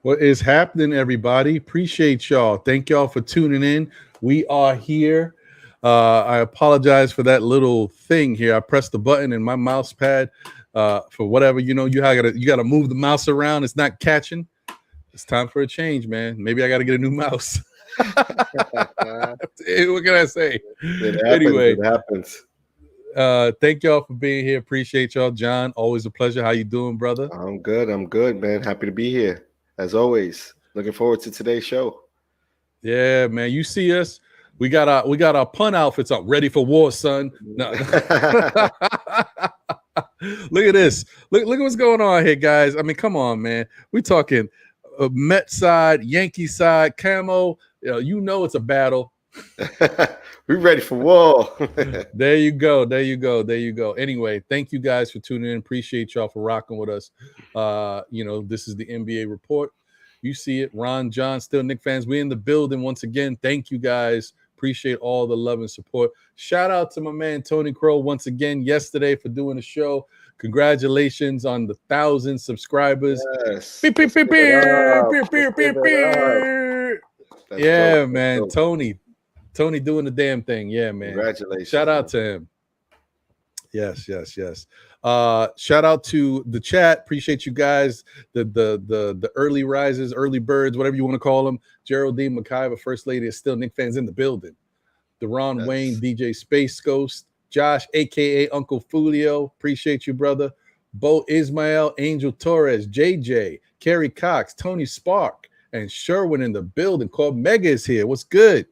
What is happening, everybody? Appreciate y'all. Thank y'all for tuning in. We are here. I apologize for that little thing here. I pressed the button and my mouse pad for whatever, you gotta move the mouse around. It's not catching. It's time for a change, man. Maybe I gotta get a new mouse. What can I say? It happens. Thank y'all for being here. Appreciate y'all. John, always a pleasure. How you doing, brother? I'm good, man. Happy to be here. As always, looking forward to today's show. Yeah, man. You see us. We got our pun outfits up, ready for war, son. No. Look at this. Look at what's going on here, guys. I mean, come on, man. We talking Met side, Yankee side, camo. It's a battle. We're ready for war. There you go. Anyway, thank you guys for tuning in. Appreciate y'all for rocking with us. This is the NBA Report. You see it. Ron, John, still Knicks fans. We in the building once again. Thank you guys. Appreciate all the love and support. Shout out to my man Tony Crow once again yesterday for doing the show. Congratulations on the 1,000 subscribers. Yes. Yeah, man. Tony doing the damn thing. Yeah, man. Congratulations. Shout out to him. Yes. Shout out to the chat. Appreciate you guys. The early risers, early birds, whatever you want to call them. Geraldine McIver, First Lady, is still Knicks fans in the building. Deron Wayne, DJ Space Ghost, Josh, aka Uncle Fulio. Appreciate you, brother. Bo Ismail, Angel Torres, JJ, Kerry Cox, Tony Spark, and Sherwin in the building. Called Mega is here. What's good?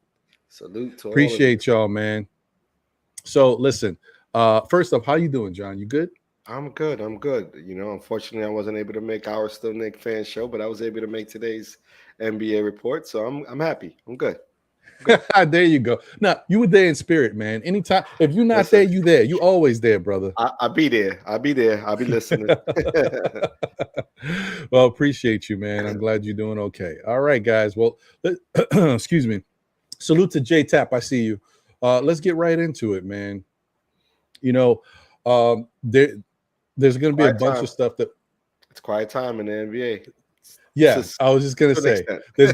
Salute to Appreciate y'all, man. So listen, first up, how you doing, John? You good? I'm good. Unfortunately, I wasn't able to make our Still Knicks fan show, but I was able to make today's NBA report. So I'm happy. I'm good. There you go. Now, you were there in spirit, man. Anytime, if you're not there, you there. You always there, brother. I'll be there. I'll be listening. Well, appreciate you, man. I'm glad you're doing okay. All right, guys. Well, excuse me. Salute to J Tap. I see you. Let's get right into it, man. There's going to be a bunch of stuff that it's quiet time in the NBA. Yeah, I was just going to say there's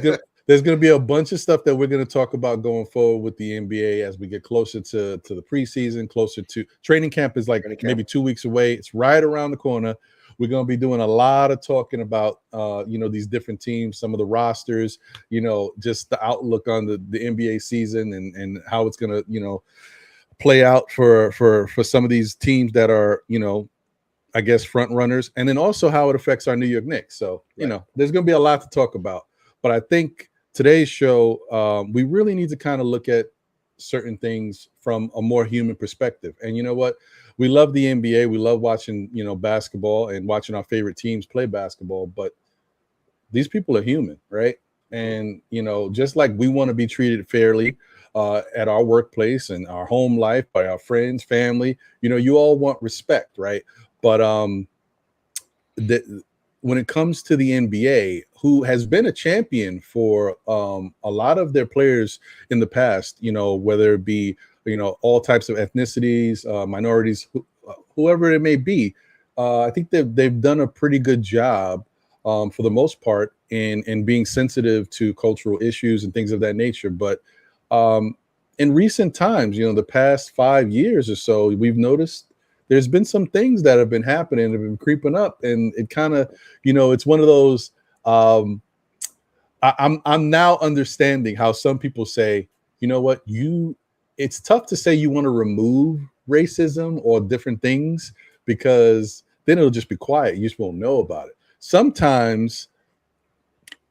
going to be a bunch of stuff that we're going to talk about going forward with the NBA as we get closer to the preseason, closer to training camp is maybe 2 weeks away. It's right around the corner. We're going to be doing a lot of talking about, these different teams, some of the rosters, just the outlook on the NBA season and how it's going to, play out for some of these teams that are, I guess, front runners, and then also how it affects our New York Knicks. So, there's going to be a lot to talk about. But I think today's show, we really need to kind of look at certain things from a more human perspective. And you know what? We love the NBA. We love watching, basketball and watching our favorite teams play basketball. But these people are human, right? And, just like we want to be treated fairly at our workplace and our home life by our friends, family, you all want respect, right? But when it comes to the NBA, who has been a champion for a lot of their players in the past, whether it be, all types of ethnicities, minorities, whoever it may be, I think they've done a pretty good job for the most part in being sensitive to cultural issues and things of that nature. But in recent times, the past 5 years or so, we've noticed there's been some things that have been happening, have been creeping up, and it kind of, it's one of those. I'm now understanding how some people say, you know what, it's tough to say you want to remove racism or different things, because then it'll just be quiet. You just won't know about it. Sometimes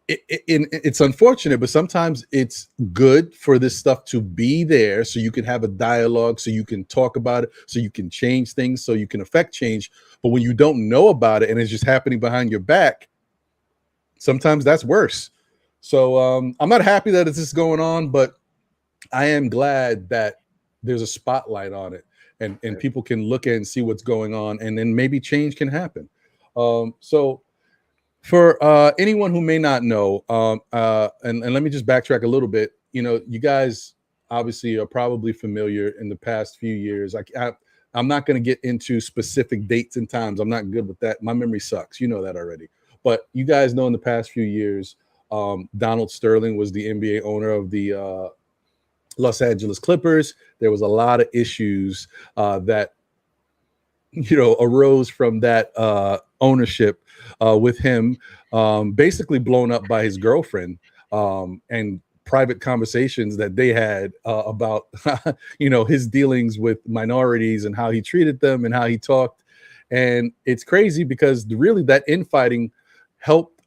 it's unfortunate, but sometimes it's good for this stuff to be there so you can have a dialogue, so you can talk about it, so you can change things, so you can affect change. But when you don't know about it and it's just happening behind your back, sometimes that's worse. So I'm not happy that this is going on, but I am glad that there's a spotlight on it, and people can look at and see what's going on, and then maybe change can happen. So for anyone who may not know, and let me just backtrack a little bit. You know, you guys obviously are probably familiar in the past few years. I'm not going to get into specific dates and times. I'm not good with that. My memory sucks. You know that already. But you guys know in the past few years, Donald Sterling was the NBA owner of the Los Angeles Clippers. There was a lot of issues that arose from that ownership with him basically blown up by his girlfriend, and private conversations that they had about his dealings with minorities and how he treated them and how he talked. And it's crazy because really that infighting helped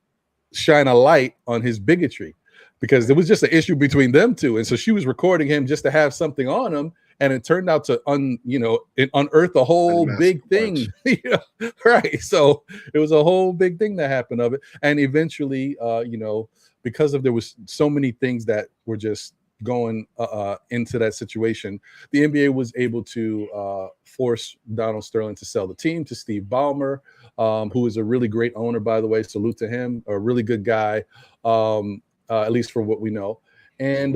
shine a light on his bigotry, because there was just an issue between them two. And so she was recording him just to have something on him. And it turned out to unearth a whole big thing. Right. So it was a whole big thing that happened of it. And eventually, because there was so many things that were just going into that situation, the NBA was able to force Donald Sterling to sell the team to Steve Ballmer, who is a really great owner, by the way. Salute to him, a really good guy, at least for what we know. And,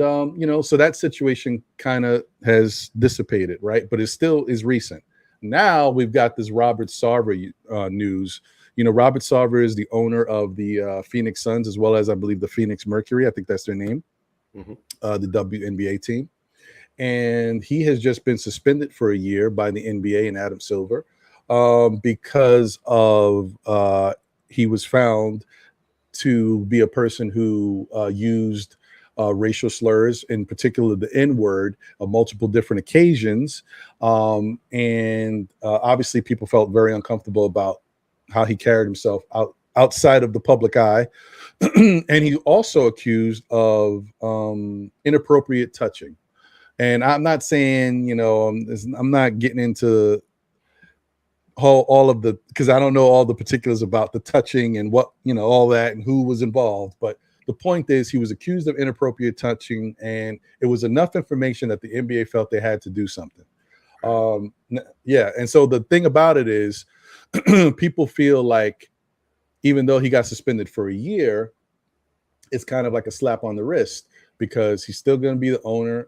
so that situation kind of has dissipated, right? But it still is recent. Now we've got this Robert Sarver news. Robert Sarver is the owner of the Phoenix Suns, as well as, I believe, the Phoenix Mercury. I think that's their name, the WNBA team. And he has just been suspended for a year by the NBA and Adam Silver because of he was found to be a person who used racial slurs, in particular the N-word, on multiple different occasions. And obviously people felt very uncomfortable about how he carried himself outside of the public eye. And he also accused of inappropriate touching. And I'm not saying, I'm not getting into all of the, because I don't know all the particulars about the touching and what, all that and who was involved. But the point is, he was accused of inappropriate touching, and it was enough information that the NBA felt they had to do something. And so the thing about it is, people feel like even though he got suspended for a year, it's kind of like a slap on the wrist, because he's still going to be the owner,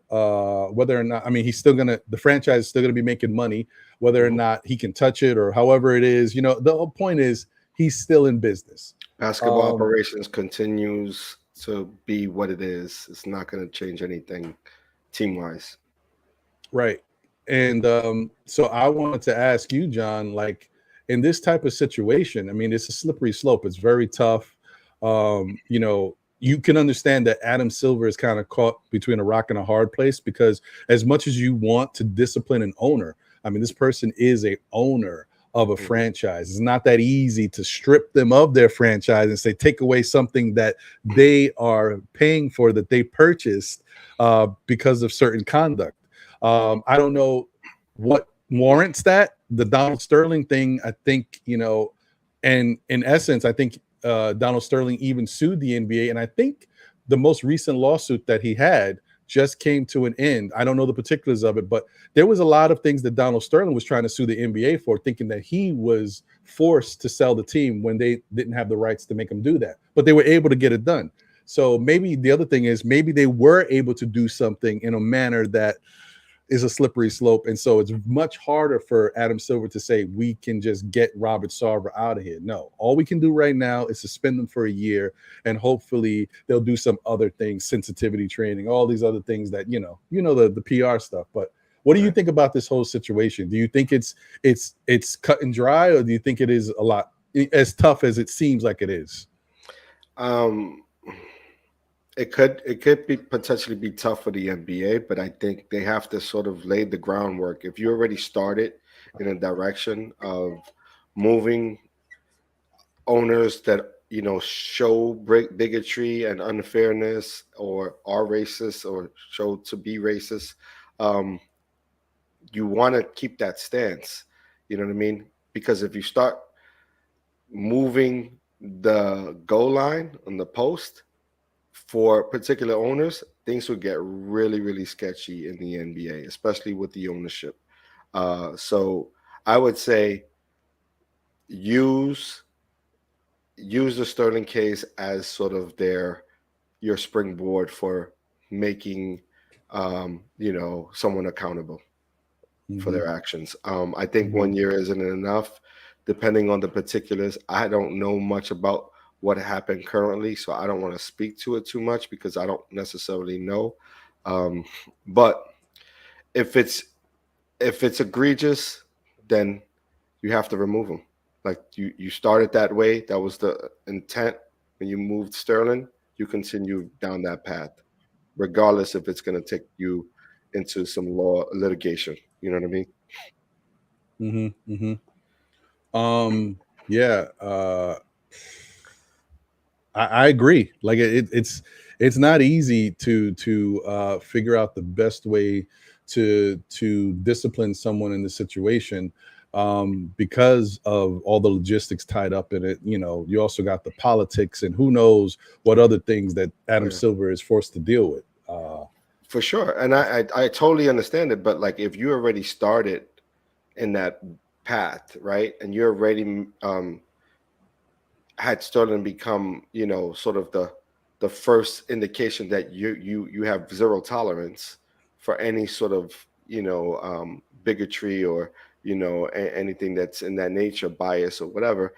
whether or not, the franchise is still going to be making money, whether or not he can touch it or however it is. The whole point is he's still in business. Basketball operations continues to be what it is. It's not going to change anything team-wise. Right. And so I wanted to ask you, John, like, in this type of situation, it's a slippery slope. It's very tough. You can understand that Adam Silver is kind of caught between a rock and a hard place, because as much as you want to discipline an owner, this person is a owner of a franchise. It's not that easy to strip them of their franchise and say, take away something that they are paying for, that they purchased because of certain conduct. I don't know what warrants that. The Donald Sterling thing, I think, and in essence, I think Donald Sterling even sued the NBA. And I think the most recent lawsuit that he had just came to an end. I don't know the particulars of it, but there was a lot of things that Donald Sterling was trying to sue the NBA for, thinking that he was forced to sell the team when they didn't have the rights to make him do that. But they were able to get it done. So maybe the other thing is, maybe they were able to do something in a manner that is a slippery slope. And so it's much harder for Adam Silver to say, we can just get Robert Sarver out of here. No, all we can do right now is suspend them for a year, and hopefully they'll do some other things, sensitivity training, all these other things that, the PR stuff. But what do you think about this whole situation? Do you think it's cut and dry, or do you think it is a lot as tough as it seems like it is? It could be potentially be tough for the NBA, but I think they have to sort of lay the groundwork. If you already started in a direction of moving owners that show bigotry and unfairness or are racist or show to be racist, um, you want to keep that stance. You know what I mean? Because if you start moving the goal line on the post for particular owners, things would get really, really sketchy in the NBA, especially with the ownership. So I would say use use the Sterling case as sort of your springboard for making someone accountable for Mm-hmm. their actions. I think Mm-hmm. 1 year isn't enough, depending on the particulars. I don't know much about what happened currently, so I don't want to speak to it too much because I don't necessarily know. Um, but if it's egregious, then you have to remove them. Like you started that way. That was the intent when you moved Sterling. You continue down that path, regardless if it's going to take you into some law litigation. You know what I mean? Mm-hmm. Yeah, I agree. Like it's not easy to figure out the best way to discipline someone in the situation, because of all the logistics tied up in it. You also got the politics and who knows what other things that Adam Yeah, Silver is forced to deal with. for sure. And I totally understand it. But like, if you already started in that path, right, and you're already had Sterling become, sort of the first indication that you have zero tolerance for any sort of bigotry or anything that's in that nature, bias or whatever,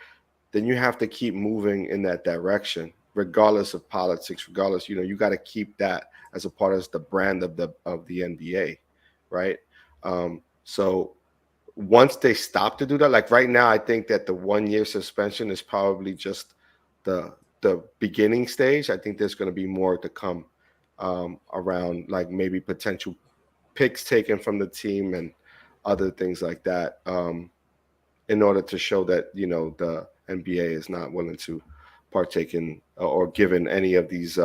then you have to keep moving in that direction, regardless of politics, regardless. You got to keep that as a part of the brand of the NBA, right? So once they stop to do that, like right now, I think that the 1 year suspension is probably just the the beginning stage. I think there's going to be more to come around, like maybe potential picks taken from the team and other things like that, in order to show that the NBA is not willing to partake in or given any of these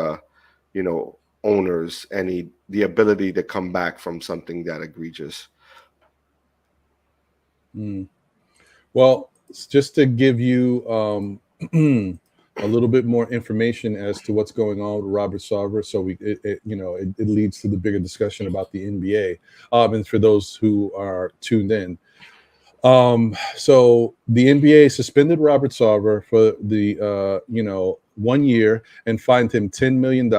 you know owners any the ability to come back from something that egregious. Mm. Well, just to give you a little bit more information as to what's going on with Robert Sarver, so it leads to the bigger discussion about the NBA. And for those who are tuned in, so the NBA suspended Robert Sarver for the 1 year and fined him $10 million,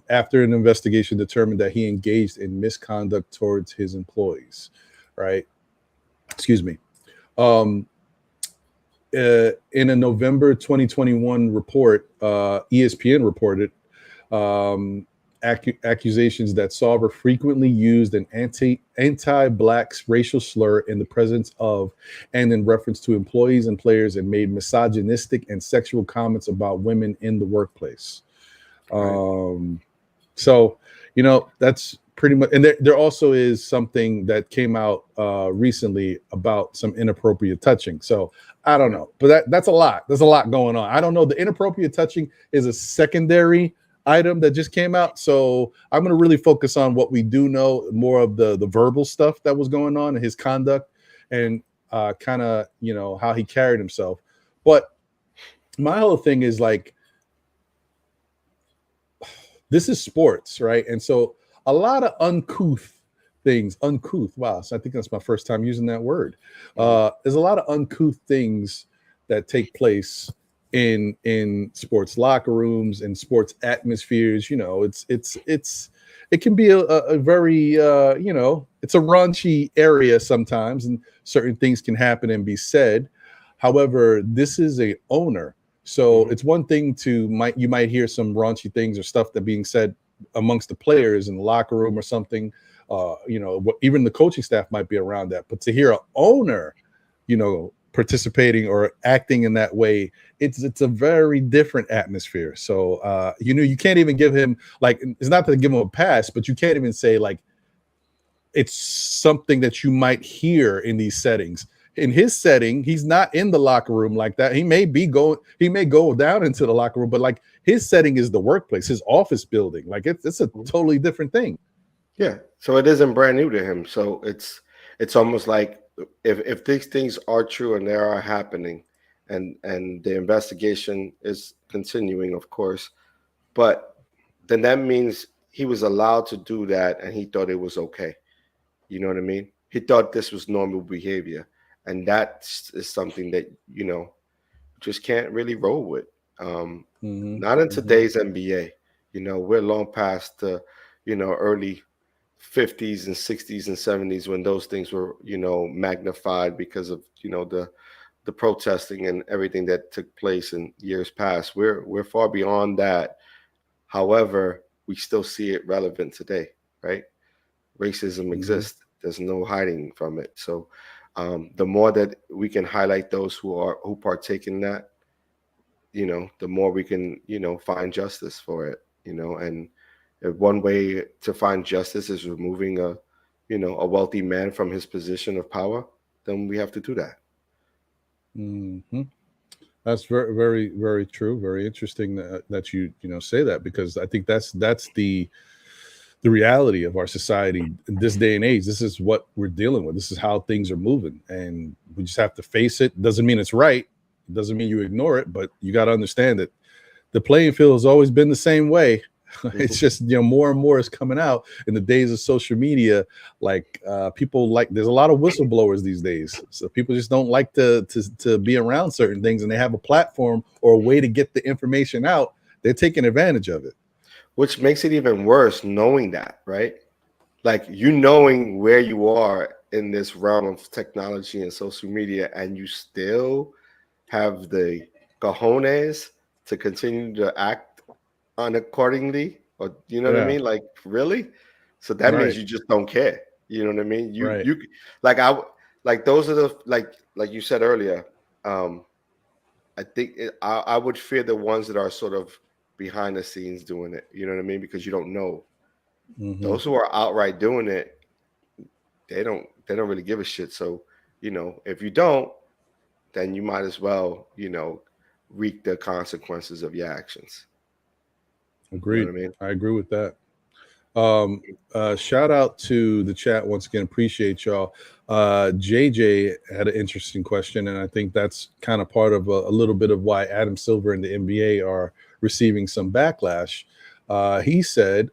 after an investigation determined that he engaged in misconduct towards his employees. Right? Excuse me. Um, in a November 2021 report, ESPN reported accusations that Sarver frequently used an anti-black racial slur in the presence of and in reference to employees and players, and made misogynistic and sexual comments about women in the workplace. Right. So, that's pretty much. And there also is something that came out recently about some inappropriate touching. So I don't know, but that's a lot. There's a lot going on. I don't know. The inappropriate touching is a secondary item that just came out. So I'm going to really focus on what we do know, more of the verbal stuff that was going on and his conduct, and kind of, how he carried himself. But my whole thing is like, this is sports, right? And so a lot of uncouth. Wow. So I think that's my first time using that word. There's a lot of uncouth things that take place in sports locker rooms and sports atmospheres. It can be a very it's a raunchy area sometimes, and certain things can happen and be said. However, this is a owner. So it's one thing you might hear some raunchy things or stuff that being said amongst the players in the locker room or something. Even the coaching staff might be around that. But to hear an owner, participating or acting in that way, it's a very different atmosphere. So you can't even give him, like, it's not to give him a pass, but you can't even say like it's something that you might hear in these settings. In his setting, he's not in the locker room like that. He may go down into the locker room, but like his setting is the workplace, his office building. Like it's a totally different thing. Yeah. So it isn't brand new to him. So it's almost like if these things are true and they are happening, and the investigation is continuing, of course, but then that means he was allowed to do that and he thought it was okay. You know what I mean? He thought this was normal behavior. And that is something that, just can't really roll with. Not in today's NBA. We're long past the, early 50s and 60s and 70s when those things were, magnified because of, the protesting and everything that took place in years past. We're far beyond that. However, we still see it relevant today, right? Racism exists. There's no hiding from it. So the more that we can highlight those who partake in that, the more we can, find justice for it, and if one way to find justice is removing a wealthy man from his position of power, then we have to do that. That's very, very, very true. Very interesting that you say that, because I think that's the reality of our society in this day and age. This is what we're dealing with. This is how things are moving, and we just have to face it. Doesn't mean it's right. It doesn't mean you ignore it, but you got to understand that the playing field has always been the same way. It's just, more and more is coming out in the days of social media. Like people, like, there's a lot of whistleblowers these days. So people just don't like to be around certain things, and they have a platform or a way to get the information out. They're taking advantage of it. Which makes it even worse knowing that, right? Like, knowing where you are in this realm of technology and social media, and you still have the cojones to continue to act accordingly, or what I mean? Like, really? So that means you just don't care. You know what I mean? You like those are the like you said earlier. I think I would fear the ones that are sort of behind the scenes doing it. You know what I mean? Because you don't know. Those who are outright doing it, they don't really give a shit. So, if you don't, then you might as well, reap the consequences of your actions. Agreed. You know what I mean? I agree with that. Shout out to the chat once again. Appreciate y'all. JJ had an interesting question, and I think that's kind of part of a little bit of why Adam Silver and the NBA are receiving some backlash. He said,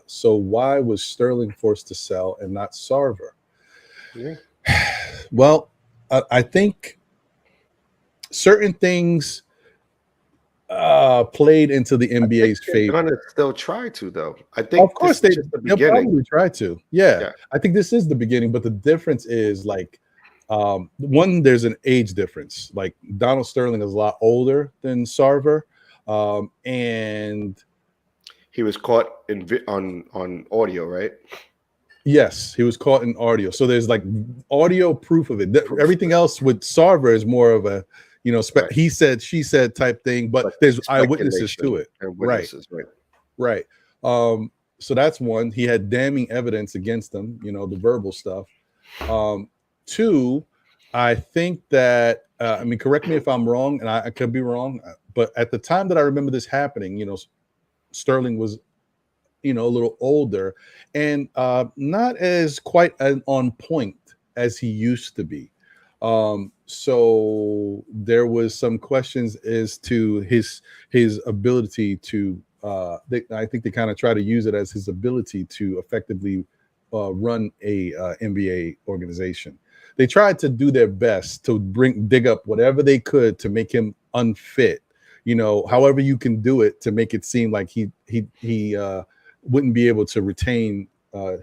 so why was Sterling forced to sell and not Sarver? Yeah. Well, I think certain things played into the NBA's favor. They're gonna still try to, though. I think, of course, they'll probably try to. Yeah, I think this is the beginning, but the difference is, like, one, there's an age difference. Like, Donald Sterling is a lot older than Sarver, and he was caught on audio, right? Yes, he was caught in audio. So there's like audio proof of it. Everything else with Sarver is more of a, he said, she said type thing, but there's eyewitnesses to it. Right. So that's one. He had damning evidence against him, the verbal stuff. Two, I think that, correct me if I'm wrong, and I could be wrong, but at the time that I remember this happening, Sterling was, a little older and not as quite on point as he used to be. So there was some questions as to his ability to, I think they kind of try to use it as his ability to effectively run a NBA organization. They tried to do their best to dig up whatever they could to make him unfit. However you can do it to make it seem like he wouldn't be able to retain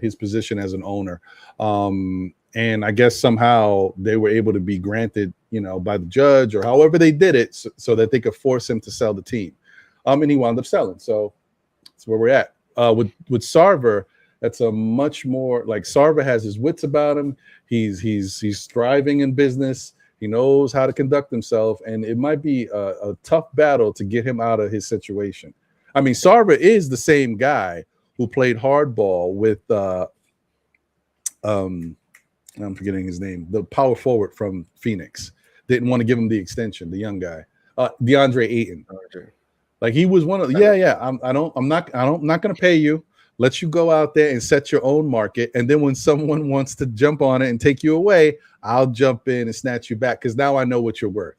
his position as an owner. And I guess somehow they were able to be granted, by the judge, or however they did it, so that they could force him to sell the team. And he wound up selling. So that's where we're at. With Sarver, that's a much more, like, Sarver has his wits about him. He's thriving in business. He knows how to conduct himself, and it might be a tough battle to get him out of his situation. I mean, Sarver is the same guy who played hardball with I'm forgetting his name, the power forward from Phoenix. Didn't want to give him the extension, the young guy, DeAndre Ayton. Okay. Like he was one of I'm not going to pay you. Let you go out there and set your own market, and then when someone wants to jump on it and take you away, I'll jump in and snatch you back because now I know what you're worth.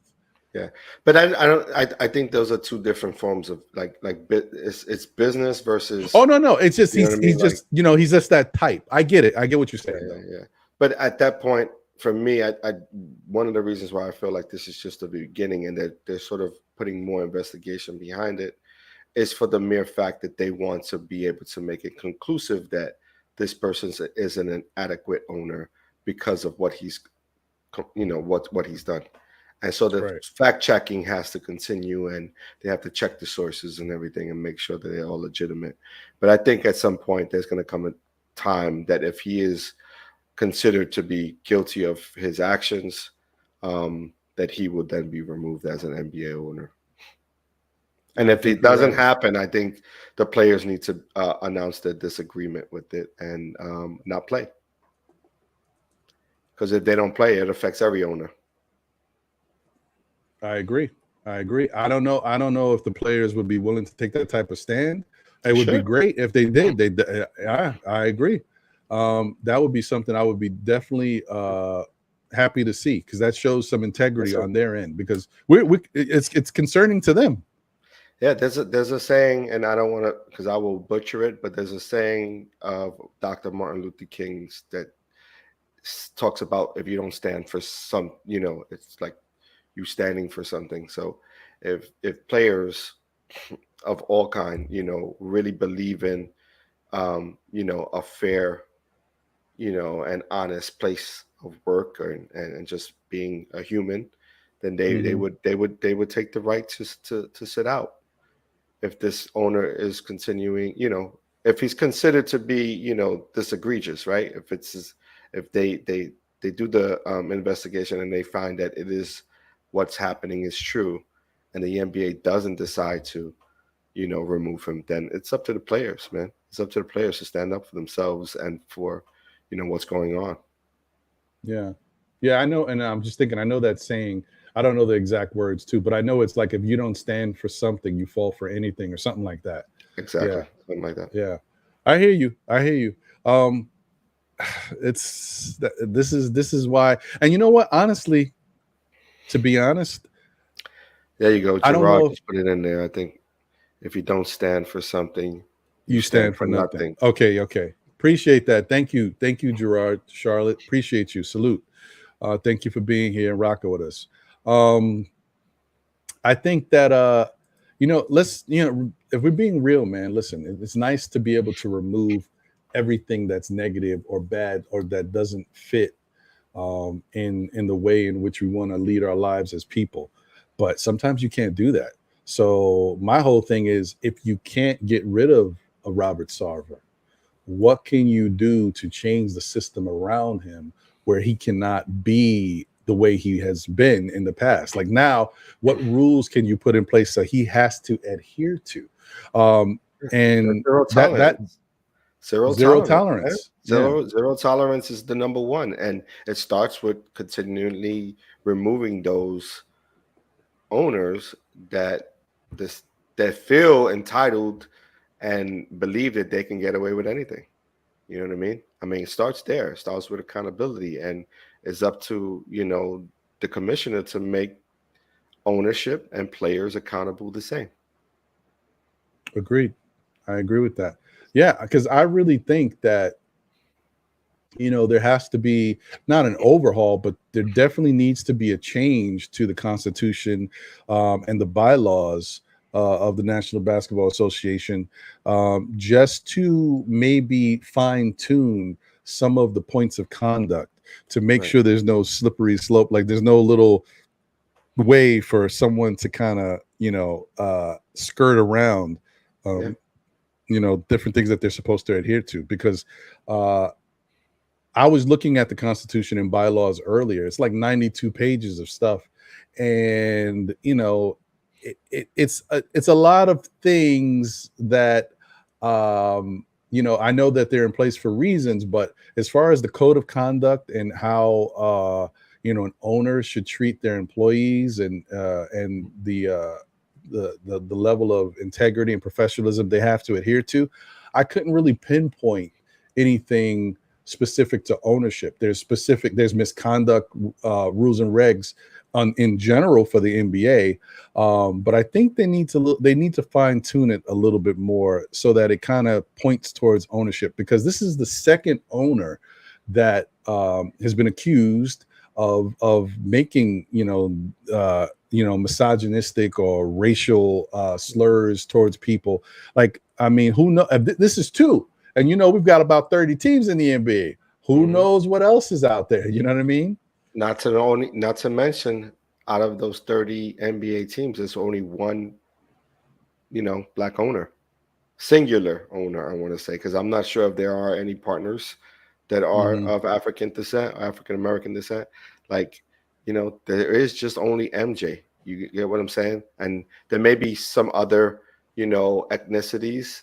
Yeah, but I think those are two different forms of like it's business versus. Oh no, it's just he's just he's just that type. I get it. I get what you're saying. Yeah. But at that point, for me, I one of the reasons why I feel like this is just the beginning and that they're sort of putting more investigation behind it is for the mere fact that they want to be able to make it conclusive that this person isn't an adequate owner because of what he's, what he's done. And so the fact checking has to continue, and they have to check the sources and everything and make sure that they're all legitimate. But I think at some point there's going to come a time that if he is considered to be guilty of his actions, that he would then be removed as an NBA owner. And if it doesn't happen, I think the players need to announce their disagreement with it and not play. Because if they don't play, it affects every owner. I agree. I don't know if the players would be willing to take that type of stand. It would be great if they did. I agree. That would be something I would be definitely happy to see, because that shows some integrity on their end, because it's concerning to them. Yeah, there's a saying, and I don't want to, because I will butcher it, but there's a saying of Dr. Martin Luther King's that talks about if you don't stand for some, it's like you standing for something. So if players of all kind, really believe in, a fair, and honest place of work and just being a human, then they would take the right to sit out. If this owner is continuing, if he's considered to be, this egregious, right? If they do the investigation and they find that it is what's happening is true, and the NBA doesn't decide to, remove him, then it's up to the players, man. It's up to the players to stand up for themselves and for, what's going on. Yeah, I know, and I'm just thinking, I know that saying. I don't know the exact words too, but I know it's like if you don't stand for something, you fall for anything, or something like that. Exactly, something like that. Yeah, I hear you. This is why, and you know what? Honestly, to be honest, there you go. Gerard just put it in there. I think if you don't stand for something, you stand for nothing. Okay. Appreciate that. Thank you, Gerard. Charlotte, appreciate you. Salute. Thank you for being here and rocking with us. I think that if we're being real, man, listen, it's nice to be able to remove everything that's negative or bad or that doesn't fit in the way in which we want to lead our lives as people. But sometimes you can't do that. So my whole thing is, if you can't get rid of a Robert Sarver, what can you do to change the system around him where he cannot be the way he has been in the past? Like, now, what rules can you put in place so he has to adhere to? And zero tolerance. Zero tolerance is the number one, and it starts with continually removing those owners that feel entitled and believe that they can get away with anything. You know what I mean? It starts there. It starts with accountability, and it's up to, the commissioner to make ownership and players accountable the same. Agreed. I agree with that. Yeah, because I really think that, there has to be not an overhaul, but there definitely needs to be a change to the Constitution and the bylaws of the National Basketball Association, just to maybe fine tune some of the points of conduct to make sure there's no slippery slope. Like, there's no little way for someone to kind of, skirt around, different things that they're supposed to adhere to. Because I was looking at the Constitution and bylaws earlier. It's like 92 pages of stuff, and it's a lot of things that I know that they're in place for reasons, but as far as the code of conduct and how an owner should treat their employees and the level of integrity and professionalism they have to adhere to, I couldn't really pinpoint anything specific to ownership. There's misconduct rules and regs in general for the NBA, but I think they need to fine tune it a little bit more so that it kind of points towards ownership, because this is the second owner that has been accused of making misogynistic or racial slurs towards people. Like, I mean, who knows? This is two, and we've got about 30 teams in the NBA. Who knows what else is out there? You know what I mean? Not to mention, out of those 30 NBA teams, there's only one, black owner, singular owner, I want to say, because I'm not sure if there are any partners that are of African descent, African American descent. Like, there is just only MJ. You get what I'm saying? And there may be some other, ethnicities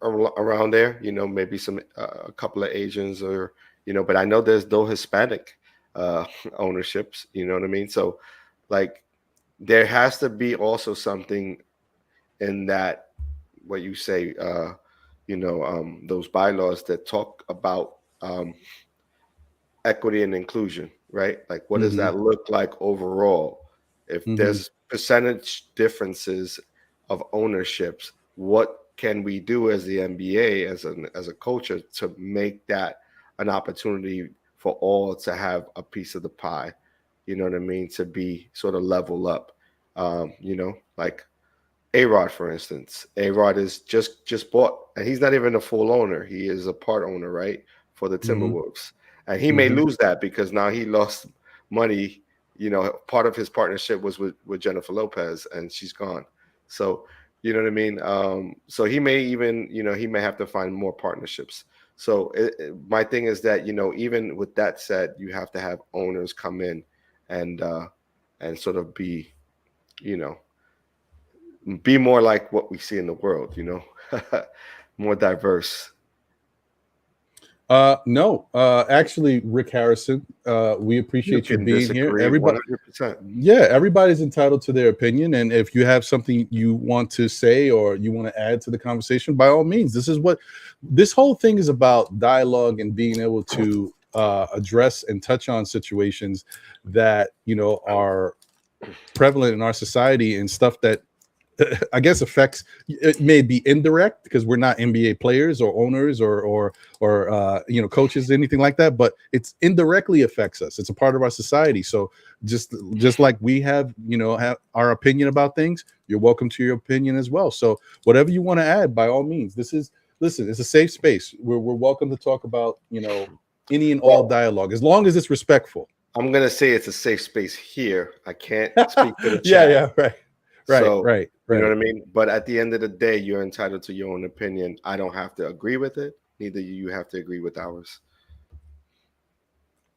around there. Maybe some a couple of Asians, or but I know there's no Hispanic ownerships. You know what I mean? So, like, there has to be also something in that, what you say, those bylaws that talk about equity and inclusion, right? Like, what does that look like overall? If there's percentage differences of ownerships, what can we do as the NBA, as a culture, to make that an opportunity for all to have a piece of the pie? You know what I mean? To be sort of level up. Like A-Rod, for instance. A-Rod is just bought, and he's not even a full owner. He is a part owner, right, for the Timberwolves. And he may lose that because now he lost money. Part of his partnership was with Jennifer Lopez, and she's gone. So, you know what I mean? So he may even, he may have to find more partnerships. So my thing is that, even with that said, you have to have owners come in and sort of be, be more like what we see in the world, more diverse. No, actually, Rick Harrison, we appreciate you being here. Everybody, 100%. Yeah, everybody's entitled to their opinion, and if you have something you want to say or you want to add to the conversation, by all means. This whole thing is about dialogue and being able to address and touch on situations that are prevalent in our society, and stuff that I guess affects. It may be indirect because we're not NBA players or owners or coaches, anything like that, but it's indirectly affects us. It's a part of our society. So just like we have our opinion about things, you're welcome to your opinion as well. So whatever you want to add, by all means. Listen, it's a safe space. We're welcome to talk about any and all dialogue, as long as it's respectful. I'm gonna say it's a safe space here. I can't speak to the chat. Yeah, right. Right. You know what I mean? But at the end of the day, you're entitled to your own opinion. I don't have to agree with it. Neither you have to agree with ours.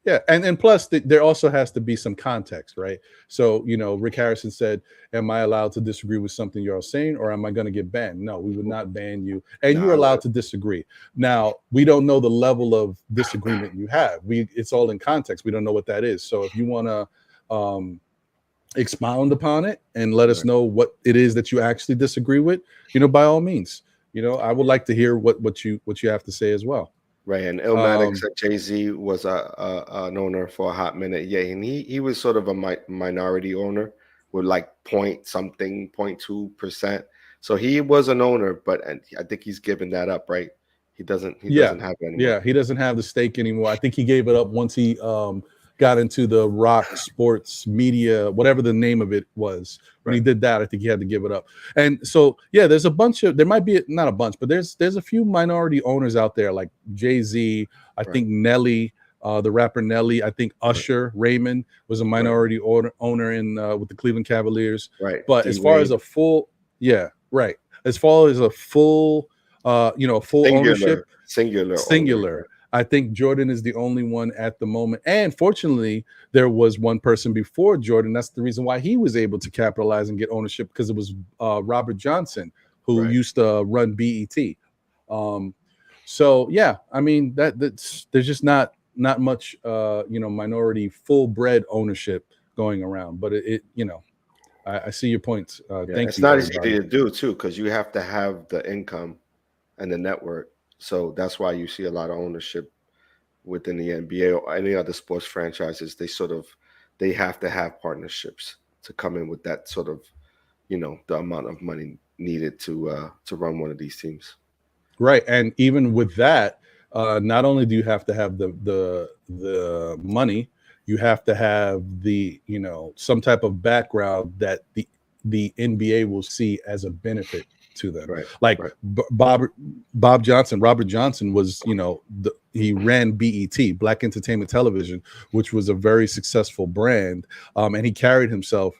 Yeah, and plus there also has to be some context, right? So, Rick Harrison said, am I allowed to disagree with something you're saying, or am I going to get banned? No, we would not ban you. And you're allowed to disagree. Now, we don't know the level of disagreement you have. It's all in context. We don't know what that is. So if you want to expound upon it and let us know what it is that you actually disagree with, by all means. I would like to hear what you have to say as well. Right. And Illmatic said Jay-Z was an owner for a hot minute. Yeah, and he was sort of a minority owner with like 0.2%. So he was an owner, but I think he's given that up, right? He doesn't have it anymore. Yeah, he doesn't have the stake anymore. I think he gave it up once he got into the Rock Sports Media, whatever the name of it was. When he did that, I think he had to give it up. And so, yeah, there might be not a bunch, but there's a few minority owners out there, like Jay-Z. I think Nelly, the rapper Nelly. I think Usher Raymond was a minority owner in with the Cleveland Cavaliers. Right. But as far as a full, as far as a full, full singular, ownership, singular. Owner. I think Jordan is the only one at the moment. And fortunately, there was one person before Jordan. That's the reason why he was able to capitalize and get ownership, because it was Robert Johnson, who used to run BET. So yeah, I mean that's there's just not much minority full bred ownership going around. But it I see your points. Thank you. It's not easy to do too, because you have to have the income and the network. So that's why you see a lot of ownership within the NBA or any other sports franchises. They have to have partnerships to come in with that sort of, the amount of money needed to run one of these teams. Right. And even with that, not only do you have to have the money, you have to have the, some type of background that the NBA will see as a benefit to them. Robert Johnson was, he ran BET, Black Entertainment Television, which was a very successful brand. And he carried himself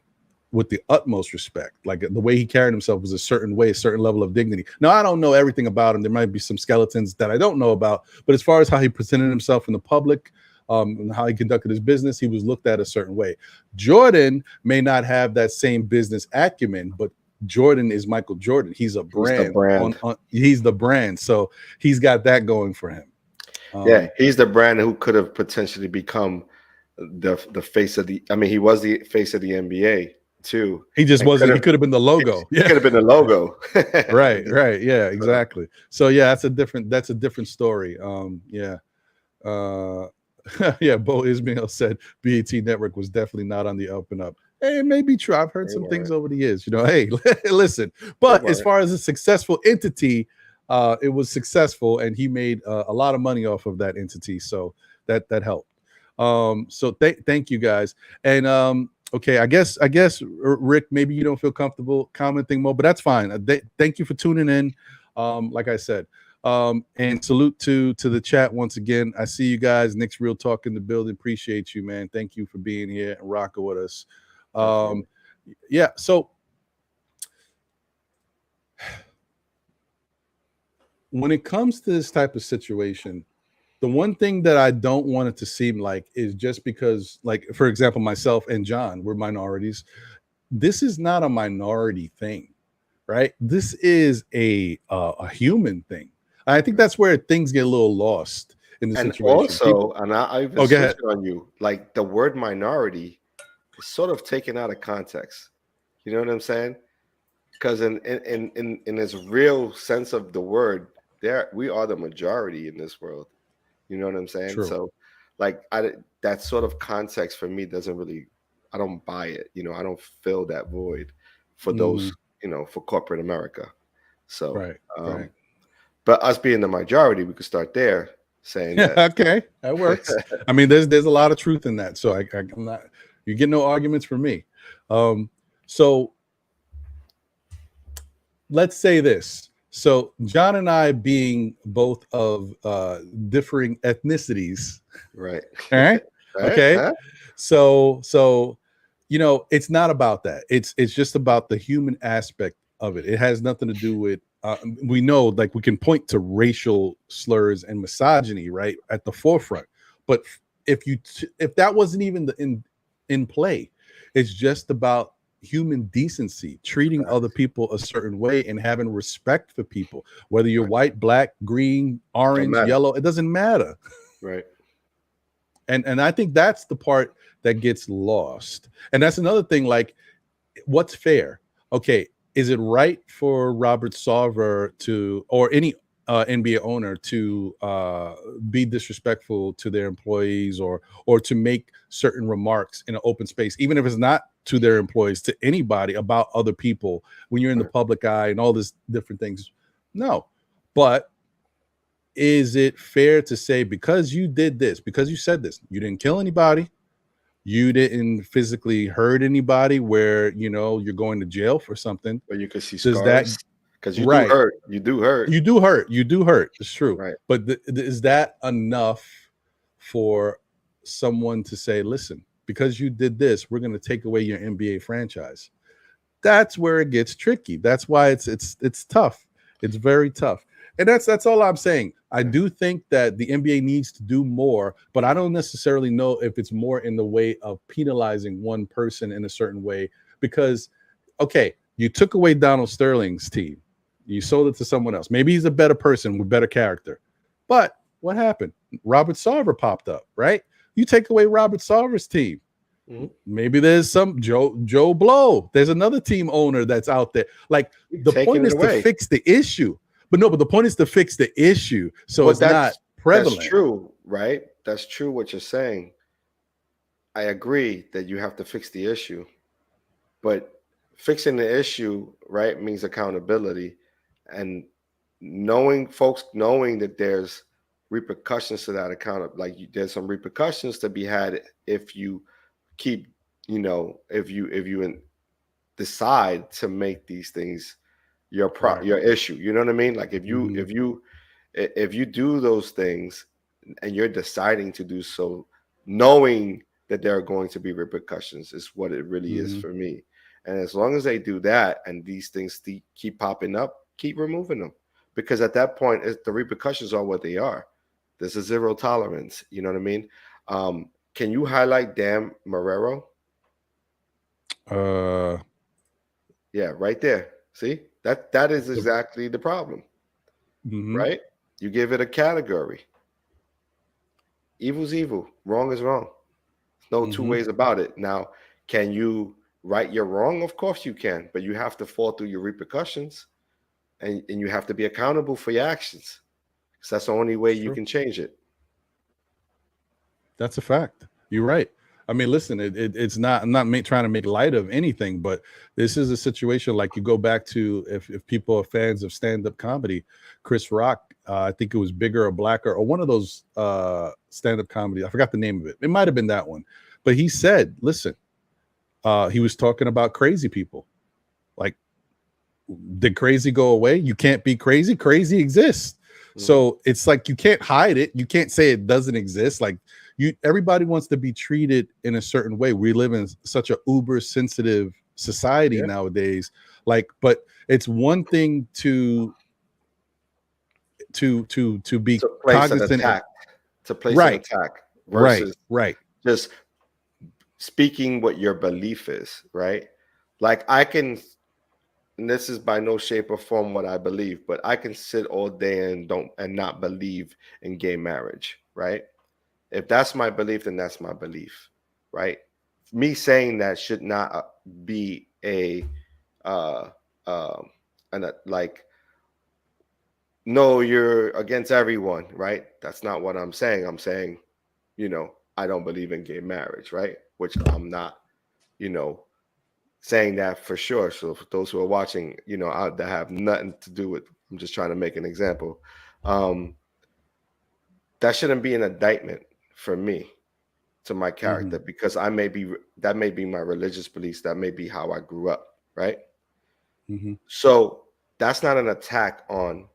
with the utmost respect. Like the way he carried himself was a certain way, a certain level of dignity. Now, I don't know everything about him. There might be some skeletons that I don't know about, but as far as how he presented himself in the public, and how he conducted his business, he was looked at a certain way. Jordan may not have that same business acumen, but Jordan is Michael Jordan. He's a brand. He's the brand. So he's got that going for him. He's the brand who could have potentially become the face of the. I mean, he was the face of the NBA too. He just wasn't. He could have been the logo. He could have been the logo. Right. Yeah. Exactly. So yeah, that's a different story. Yeah. Bo Ismail said BET Network was definitely not on the up and up. Hey, it may be true. I've heard some things over the years. Hey, listen. But as far as a successful entity, it was successful, and he made a lot of money off of that entity. So that helped. So thank you guys. And okay, I guess Rick, maybe you don't feel comfortable commenting more, but that's fine. Thank you for tuning in. Like I said, and salute to the chat once again. I see you guys. Nick's Real Talk in the building. Appreciate you, man. Thank you for being here and rocking with us. Yeah, so when it comes to this type of situation, the one thing that I don't want it to seem like is just because, like, for example, myself and John, we're minorities. This is not a minority thing, right? This is a human thing. I think that's where things get a little lost in the situation. Also, and I've been switching on you, like the word minority is sort of taken out of context. You know what I'm saying? Because in its real sense of the word, we are the majority in this world. You know what I'm saying? True. So, like, that sort of context for me doesn't really. I don't buy it. I don't fill that void for those. For corporate America. So, right. But us being the majority, we could start there saying that. Okay, that works. I mean, there's a lot of truth in that. So I'm not. You get no arguments from me. So let's say this. So John and I, being both of differing ethnicities, right? All right. Okay. So it's not about that. It's just about the human aspect of it. It has nothing to do with. We know, like, we can point to racial slurs and misogyny right at the forefront, but if that wasn't even in play, it's just about human decency, treating other people a certain way and having respect for people, whether you're white, black, green, orange, yellow, it doesn't matter. Right. And I think that's the part that gets lost. And that's another thing, like, what's fair? Okay, is it right for Robert Sarver or any NBA owner to be disrespectful to their employees or to make certain remarks in an open space, even if it's not to their employees, to anybody about other people when you're in the public eye and all these different things? No. But is it fair to say, because you did this, because you said this, you didn't kill anybody, you didn't physically hurt anybody where you're going to jail for something, but you could see scars? Because you do hurt. It's true. Right. But is that enough for someone to say, listen, because you did this, we're going to take away your NBA franchise? That's where it gets tricky. That's why it's tough. It's very tough. And that's all I'm saying. I do think that the NBA needs to do more, but I don't necessarily know if it's more in the way of penalizing one person in a certain way. Because, okay, you took away Donald Sterling's team, you sold it to someone else. Maybe he's a better person with better character. But what happened? Robert Sarver popped up, right? You take away Robert Sarver's team. Maybe there's some Joe Blow. There's another team owner that's out there. Like, the point is to fix the issue. But the point is to fix the issue. So it's not prevalent. That's true, right? That's true what you're saying. I agree that you have to fix the issue. But fixing the issue, right, means accountability. And folks knowing that there's repercussions to that account. Like, there's some repercussions to be had if you keep, if you decide to make these things your issue. You know what I mean? Like, if you do those things and you're deciding to do so, knowing that there are going to be repercussions is what it really is for me. And as long as they do that and these things keep popping up, keep removing them, because at that point, the repercussions are what they are. There's a zero tolerance. You know what I mean? Can you highlight Dan Marrero? Yeah, right there. See, that is exactly the problem, right? You give it a category. Evil's evil. Wrong is wrong. There's no two ways about it. Now, can you right your wrong? Of course you can, but you have to fall through your repercussions, and you have to be accountable for your actions. Because that's the only way you can change it. That's a fact. You're right. I mean, listen, it's not, I'm not trying to make light of anything, but this is a situation like you go back to, if people are fans of stand-up comedy, Chris Rock, I think it was Bigger or Blacker or one of those stand-up comedy. I forgot the name of it. It might have been that one. But he said, listen, he was talking about crazy people. Like, did crazy go away? You can't be crazy. Crazy exists. So it's like, you can't hide it. You can't say it doesn't exist. Like, everybody wants to be treated in a certain way. We live in such a uber sensitive society nowadays. Like, but it's one thing to be cognizant, to place an attack versus right. Just speaking what your belief is, right? Like, I can, and this is by no shape or form what I believe, but I can sit all day and not believe in gay marriage, right? If that's my belief, then that's my belief, right? Me saying that should not be like, no, you're against everyone, right? That's not what I'm saying. I'm saying, I don't believe in gay marriage, right? Which I'm not, saying that for sure. So for those who are watching, that have nothing to do with, I'm just trying to make an example. That shouldn't be an indictment for me to my character, because that may be my religious beliefs. That may be how I grew up, right? So that's not an attack on,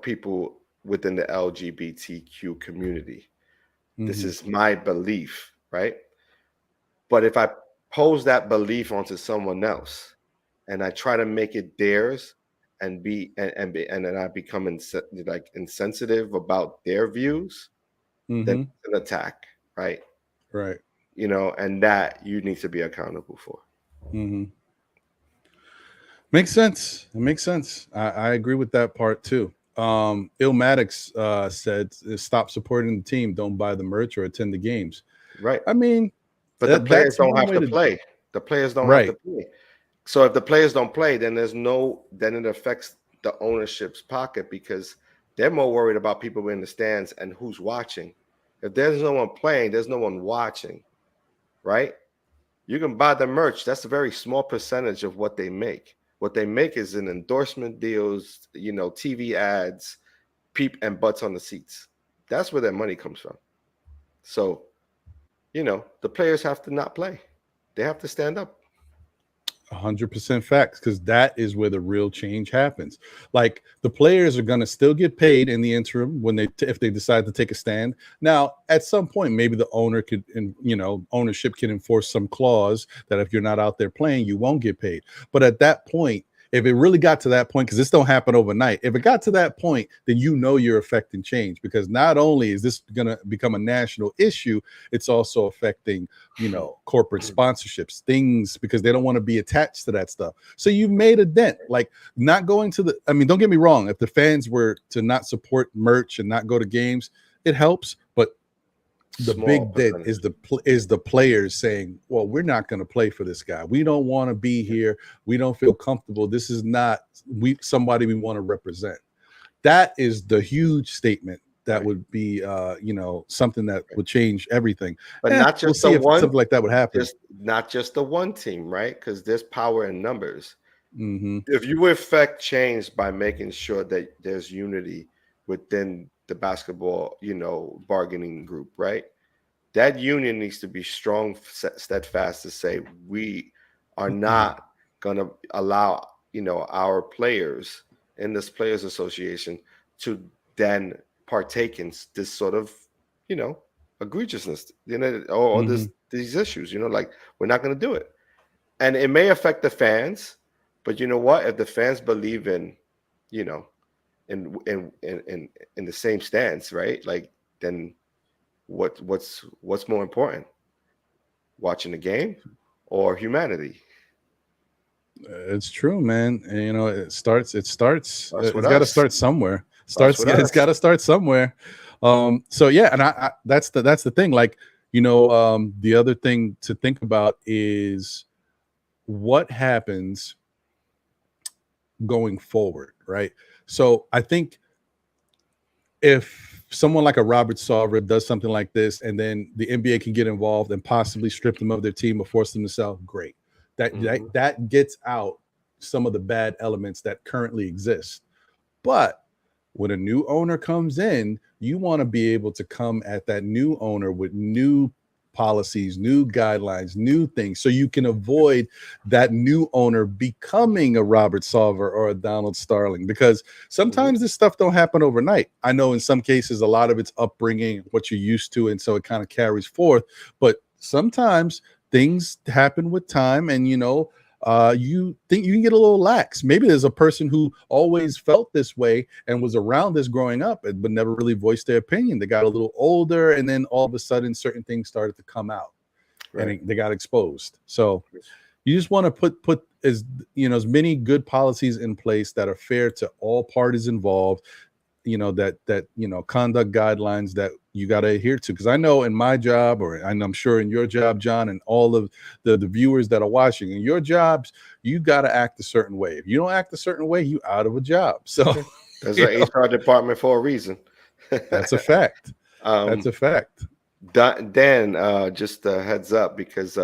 people within the LGBTQ community. This is my belief, right? But if I pose that belief onto someone else and I try to make it theirs and then I become insensitive about their views, then it's an attack, right? Right. And that you need to be accountable for. Makes sense. It makes sense. I agree with that part too. Illmatic said, stop supporting the team, don't buy the merch or attend the games. Right. I mean, but the players don't have to play. The players don't have to play. So if the players don't play, then then it affects the ownership's pocket, because they're more worried about people in the stands and who's watching. If there's no one playing, there's no one watching, right? You can buy the merch. That's a very small percentage of what they make. What they make is in endorsement deals, TV ads, peep and butts on the seats. That's where their money comes from. So, the players have to not play. They have to stand up. 100% facts, because that is where the real change happens. Like, the players are going to still get paid in the interim when if they decide to take a stand. Now, at some point, maybe the owner could, ownership can enforce some clause that if you're not out there playing, you won't get paid. But at that point, if it really got to that point, because this don't happen overnight, if it got to that point, then you know you're affecting change, because not only is this going to become a national issue, it's also affecting, you know, corporate sponsorships, things, because they don't want to be attached to that stuff. So you've made a dent, like not going to the, I mean, don't get me wrong, if the fans were to not support merch and not go to games, it helps, but the big dent is the players saying, well, we're not going to play for this guy. We don't want to be here. We don't feel comfortable. This is not somebody we want to represent. That is the huge statement that would be, you know, something that would change everything. But not just the one, something like that would happen. Not just the one team, right? Because there's power in numbers. Mm-hmm. If you affect change by making sure that there's unity within the basketball, you know, bargaining group, right? That union needs to be strong, steadfast to say, we are not going to allow, you know, our players in this players association to then partake in this sort of, you know, egregiousness, you know, or these issues, you know, like, we're not going to do it. And it may affect the fans, but you know what? If the fans believe in, you know, in the same stance, right? Like, then what's more important? Watching the game or humanity? It's true, man. And, you know, it's got to start somewhere. It's got to start somewhere. So yeah, and that's the thing. Like, you know, the other thing to think about is what happens going forward, right? So I think if someone like a Robert Sarver does something like this, and then the NBA can get involved and possibly strip them of their team or force them to sell, great. That gets out some of the bad elements that currently exist. But when a new owner comes in, you want to be able to come at that new owner with new policies, new guidelines, new things, so you can avoid that new owner becoming a Robert Sarver or a Donald Sterling, because sometimes this stuff don't happen overnight. I know in some cases a lot of it's upbringing, what you're used to, and so it kind of carries forth, but sometimes things happen with time, and you know, you think you can get a little lax. Maybe there's a person who always felt this way and was around this growing up, but never really voiced their opinion. They got a little older, and then all of a sudden certain things started to come out, and they got exposed. So you just want to put as, you know, as many good policies in place that are fair to all parties involved, you know, that you know, conduct guidelines that you got to adhere to. Because I know in my job, and I'm sure in your job, John, and all of the viewers that are watching, in your jobs, you got to act a certain way. If you don't act a certain way, you out of a job. So there's an HR department for a reason. That's a fact. That's a fact. Dan, just a heads up, because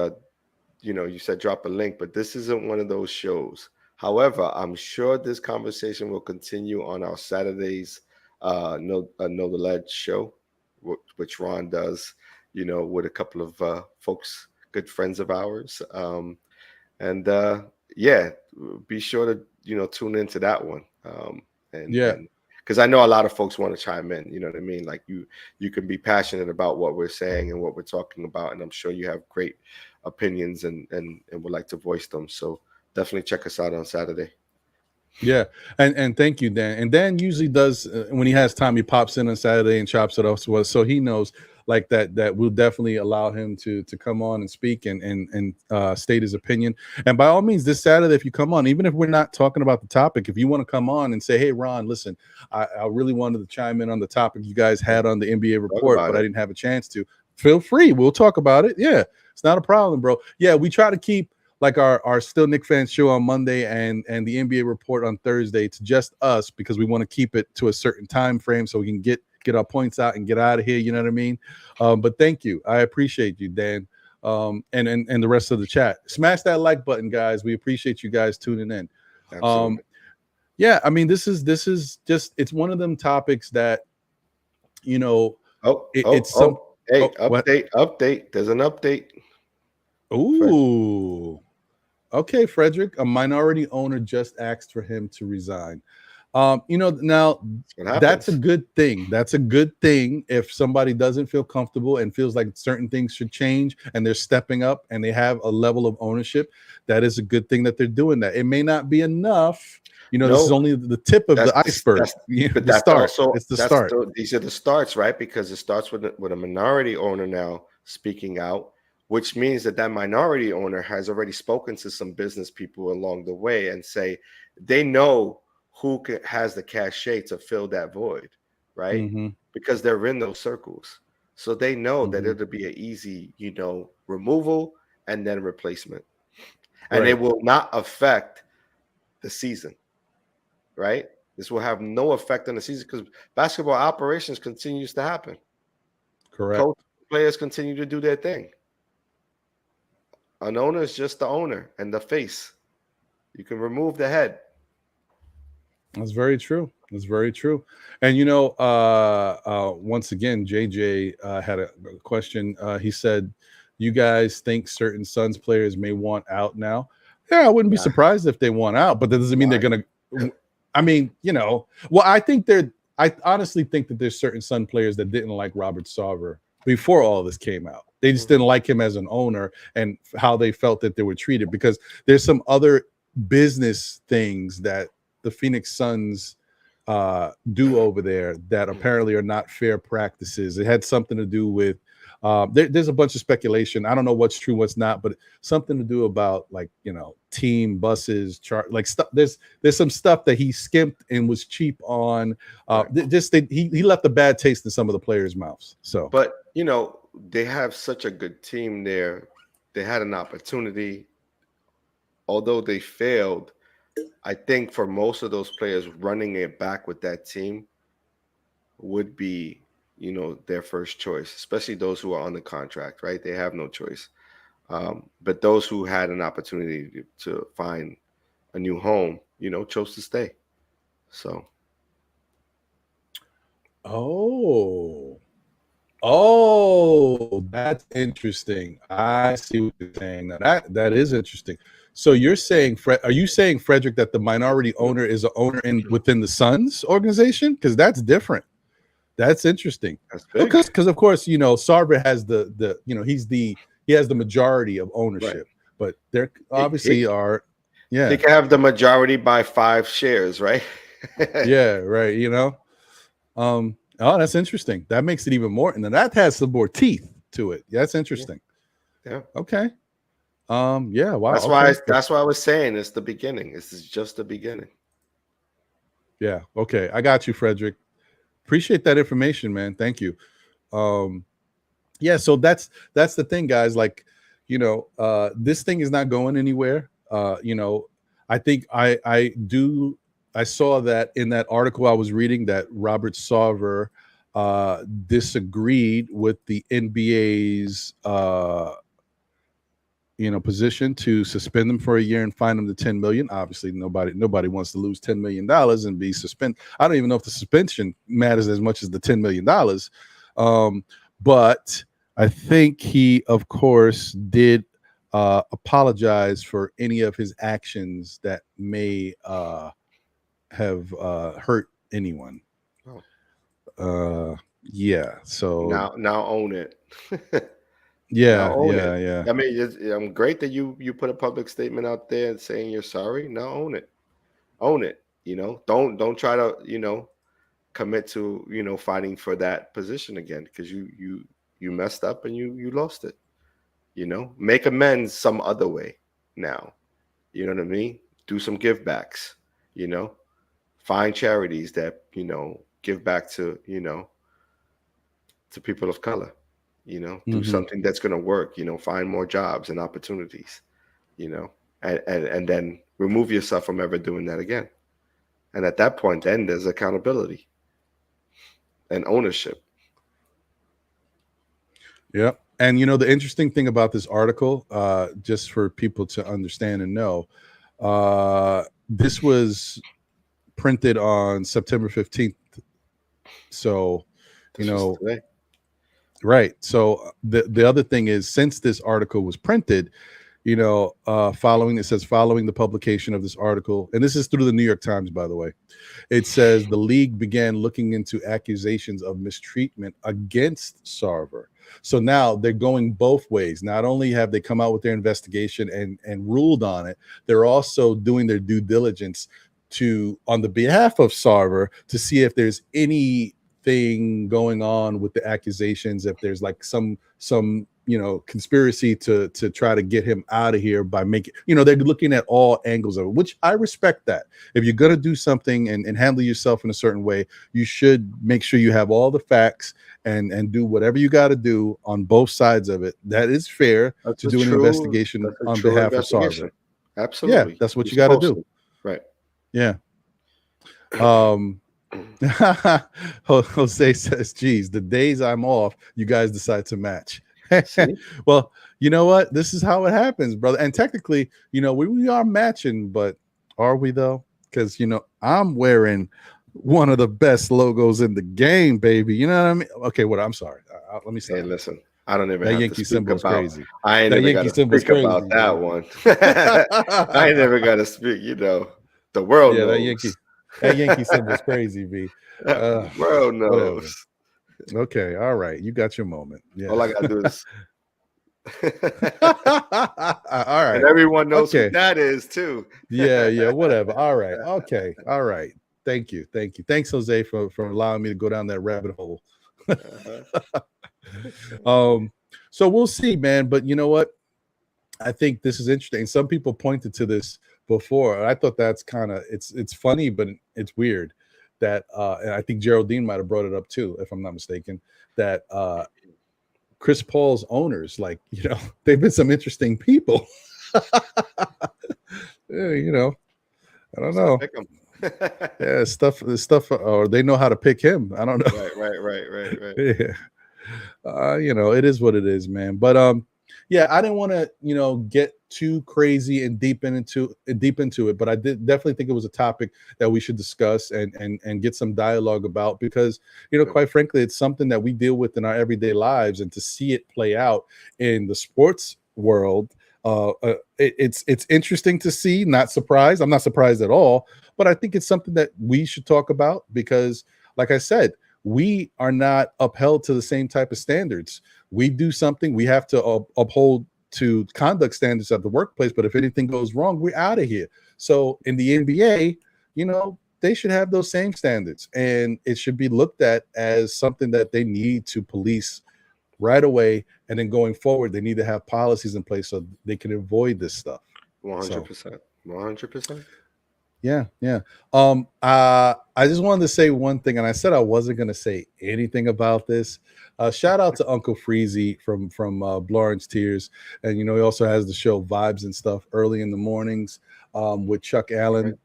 you know, you said drop a link, but this isn't one of those shows. However, I'm sure this conversation will continue on our Saturdays Know the Ledge show, which Ron does, you know, with a couple of folks, good friends of ours. And yeah, be sure to, you know, tune into that one. Because I know a lot of folks want to chime in, you know what I mean? Like, you can be passionate about what we're saying and what we're talking about, and I'm sure you have great opinions and would like to voice them. So definitely check us out on Saturday. Yeah, and thank you, Dan. And Dan usually does, when he has time, he pops in on Saturday and chops it up, so he knows, like, that we'll definitely allow him to come on and speak and state his opinion. And by all means, this Saturday, if you come on, even if we're not talking about the topic, if you want to come on and say, hey, Ron, listen, I really wanted to chime in on the topic you guys had on the NBA report, but I didn't have a chance to, feel free. We'll talk about it. Yeah, it's not a problem, bro. Yeah, we try to keep like our Still Knick Fans show on Monday and the NBA report on Thursday to just us, because we want to keep it to a certain time frame so we can get our points out and get out of here. You know what I mean? But thank you. I appreciate you, Dan. And the rest of the chat. Smash that like button, guys. We appreciate you guys tuning in. Absolutely. Yeah, I mean, this is just, it's one of them topics that, you know, update. There's an update. Ooh. Okay, Frederick, a minority owner just asked for him to resign. Now that's a good thing. That's a good thing if somebody doesn't feel comfortable and feels like certain things should change and they're stepping up and they have a level of ownership. That is a good thing that they're doing that. It may not be enough. This is only the tip of the iceberg. But that's start. It's the start. These are the starts, right? Because it starts with a minority owner now speaking out, which means that minority owner has already spoken to some business people along the way and say they know who has the cachet to fill that void, right? Mm-hmm. Because they're in those circles. So they know that it'll be an easy, removal and then replacement. And it will not affect the season, right? This will have no effect on the season because basketball operations continues to happen. Correct. Players continue to do their thing. An owner is just the owner and the face. You can remove the head. That's very true. That's very true. And once again, JJ had a question. He said, "You guys think certain Suns players may want out now?" Yeah, I wouldn't be surprised if they want out, but that doesn't mean they're gonna. I mean, well, I honestly think that there's certain Sun players that didn't like Robert Sarver before all this came out. They just didn't like him as an owner and how they felt that they were treated, because there's some other business things that the Phoenix Suns do over there that apparently are not fair practices. It had something to do with there's a bunch of speculation. I don't know what's true, what's not, but something to do about team buses, stuff. There's some stuff that he skimped and was cheap on. He left a bad taste in some of the players' mouths. So, but they have such a good team there. They had an opportunity, although they failed. I think for most of those players, running it back with that team would be, their first choice, especially those who are on the contract, right? They have no choice. But those who had an opportunity to find a new home, chose to stay. So. Oh, that's interesting. I see what you're saying. Now that is interesting. So you're saying, are you saying, Frederick, that the minority owner is an owner within the Suns organization? Because that's different. That's interesting. That's big. Because of course, Sarver has he has the majority of ownership, but there obviously are. Yeah, they can have the majority by 5 shares, right? Yeah, right. Oh, that's interesting. That makes it even more, and then that has some more teeth to it. That's interesting. Yeah. Okay. Yeah. Wow. That's why I was saying it's the beginning. This is just the beginning. Yeah. Okay. I got you, Frederick. Appreciate that information, man. Thank you. Yeah. So that's the thing, guys. This thing is not going anywhere. I think I saw that in that article I was reading that Robert Sarver disagreed with the NBA's position to suspend them for a year and fine them the $10 million. Obviously, nobody wants to lose $10 million and be suspended. I don't even know if the suspension matters as much as the $10 million. But I think he, of course, did apologize for any of his actions that may have hurt anyone. Yeah. So now own it. Yeah. I mean, it's great that you put a public statement out there and saying you're sorry. Now own it. Don't try to commit to fighting for that position again, because you messed up and you lost it. Make amends some other way now. You know what I mean? Do some give backs. Find charities that give back to to people of color. Do something that's going to work, find more jobs and opportunities, and then remove yourself from ever doing that again. And at that point, then there's accountability and ownership. Yeah. And, the interesting thing about this article, just for people to understand and know, this was printed on September 15th. So, right. So the other thing is, since this article was printed, following, it says, following the publication of this article, and this is through the New York Times, by the way, it says the league began looking into accusations of mistreatment against Sarver. So now they're going both ways. Not only have they come out with their investigation and ruled on it, they're also doing their due diligence on the behalf of Sarver to see if there's anything going on with the accusations, if there's like some conspiracy to try to get him out of here by making, they're looking at all angles of it, which I respect that. If you're going to do something and handle yourself in a certain way, you should make sure you have all the facts and do whatever you got to do on both sides of it. That is fair to do an investigation on behalf of Sarver. Absolutely. Yeah, that's what you got to do. Right. Yeah. Jose says, geez, the days I'm off, you guys decide to match. Well, you know what? This is how it happens, brother. And technically, we are matching, but are we though? Because I'm wearing one of the best logos in the game, baby. You know what I mean? Okay, I'm sorry. Let me say. Hey, listen, I don't even that have Yankee to symbol is crazy. I ain't never got to speak about that one. I ain't never got to speak. The world knows. That Yankee symbol is crazy, B. The world knows. Whatever. Okay, all right. You got your moment. Yeah. All I gotta do is all right. And everyone knows who that is too. Yeah, whatever. All right. Okay. All right. Thank you. Thanks, Jose, for allowing me to go down that rabbit hole. So we'll see, man. But you know what? I think this is interesting. Some people pointed to this before. I thought that's kind of it's funny, but it's weird that and I think Geraldine might have brought it up too, if I'm not mistaken, that Chris Paul's owners, they've been some interesting people. Yeah, I don't know. Yeah, stuff, or they know how to pick him. I don't know. Right. Yeah. It is what it is, man. But yeah, I didn't want to, get too crazy and deep into it, but I did definitely think it was a topic that we should discuss and get some dialogue about, because, quite frankly, it's something that we deal with in our everyday lives, and to see it play out in the sports world, it's interesting to see. Not surprised. I'm not surprised at all, but I think it's something that we should talk about because, like I said, we are not upheld to the same type of standards. We do something, we have to uphold to conduct standards at the workplace, but if anything goes wrong, we're out of here. So in the NBA, they should have those same standards, and it should be looked at as something that they need to police right away. And then going forward, they need to have policies in place so they can avoid this stuff. 100%. 100%. Yeah. I just wanted to say one thing, and I said I wasn't going to say anything about this. Shout out to Uncle Freezy from Lawrence Tears, and he also has the show Vibes and Stuff early in the mornings with Chuck Allen.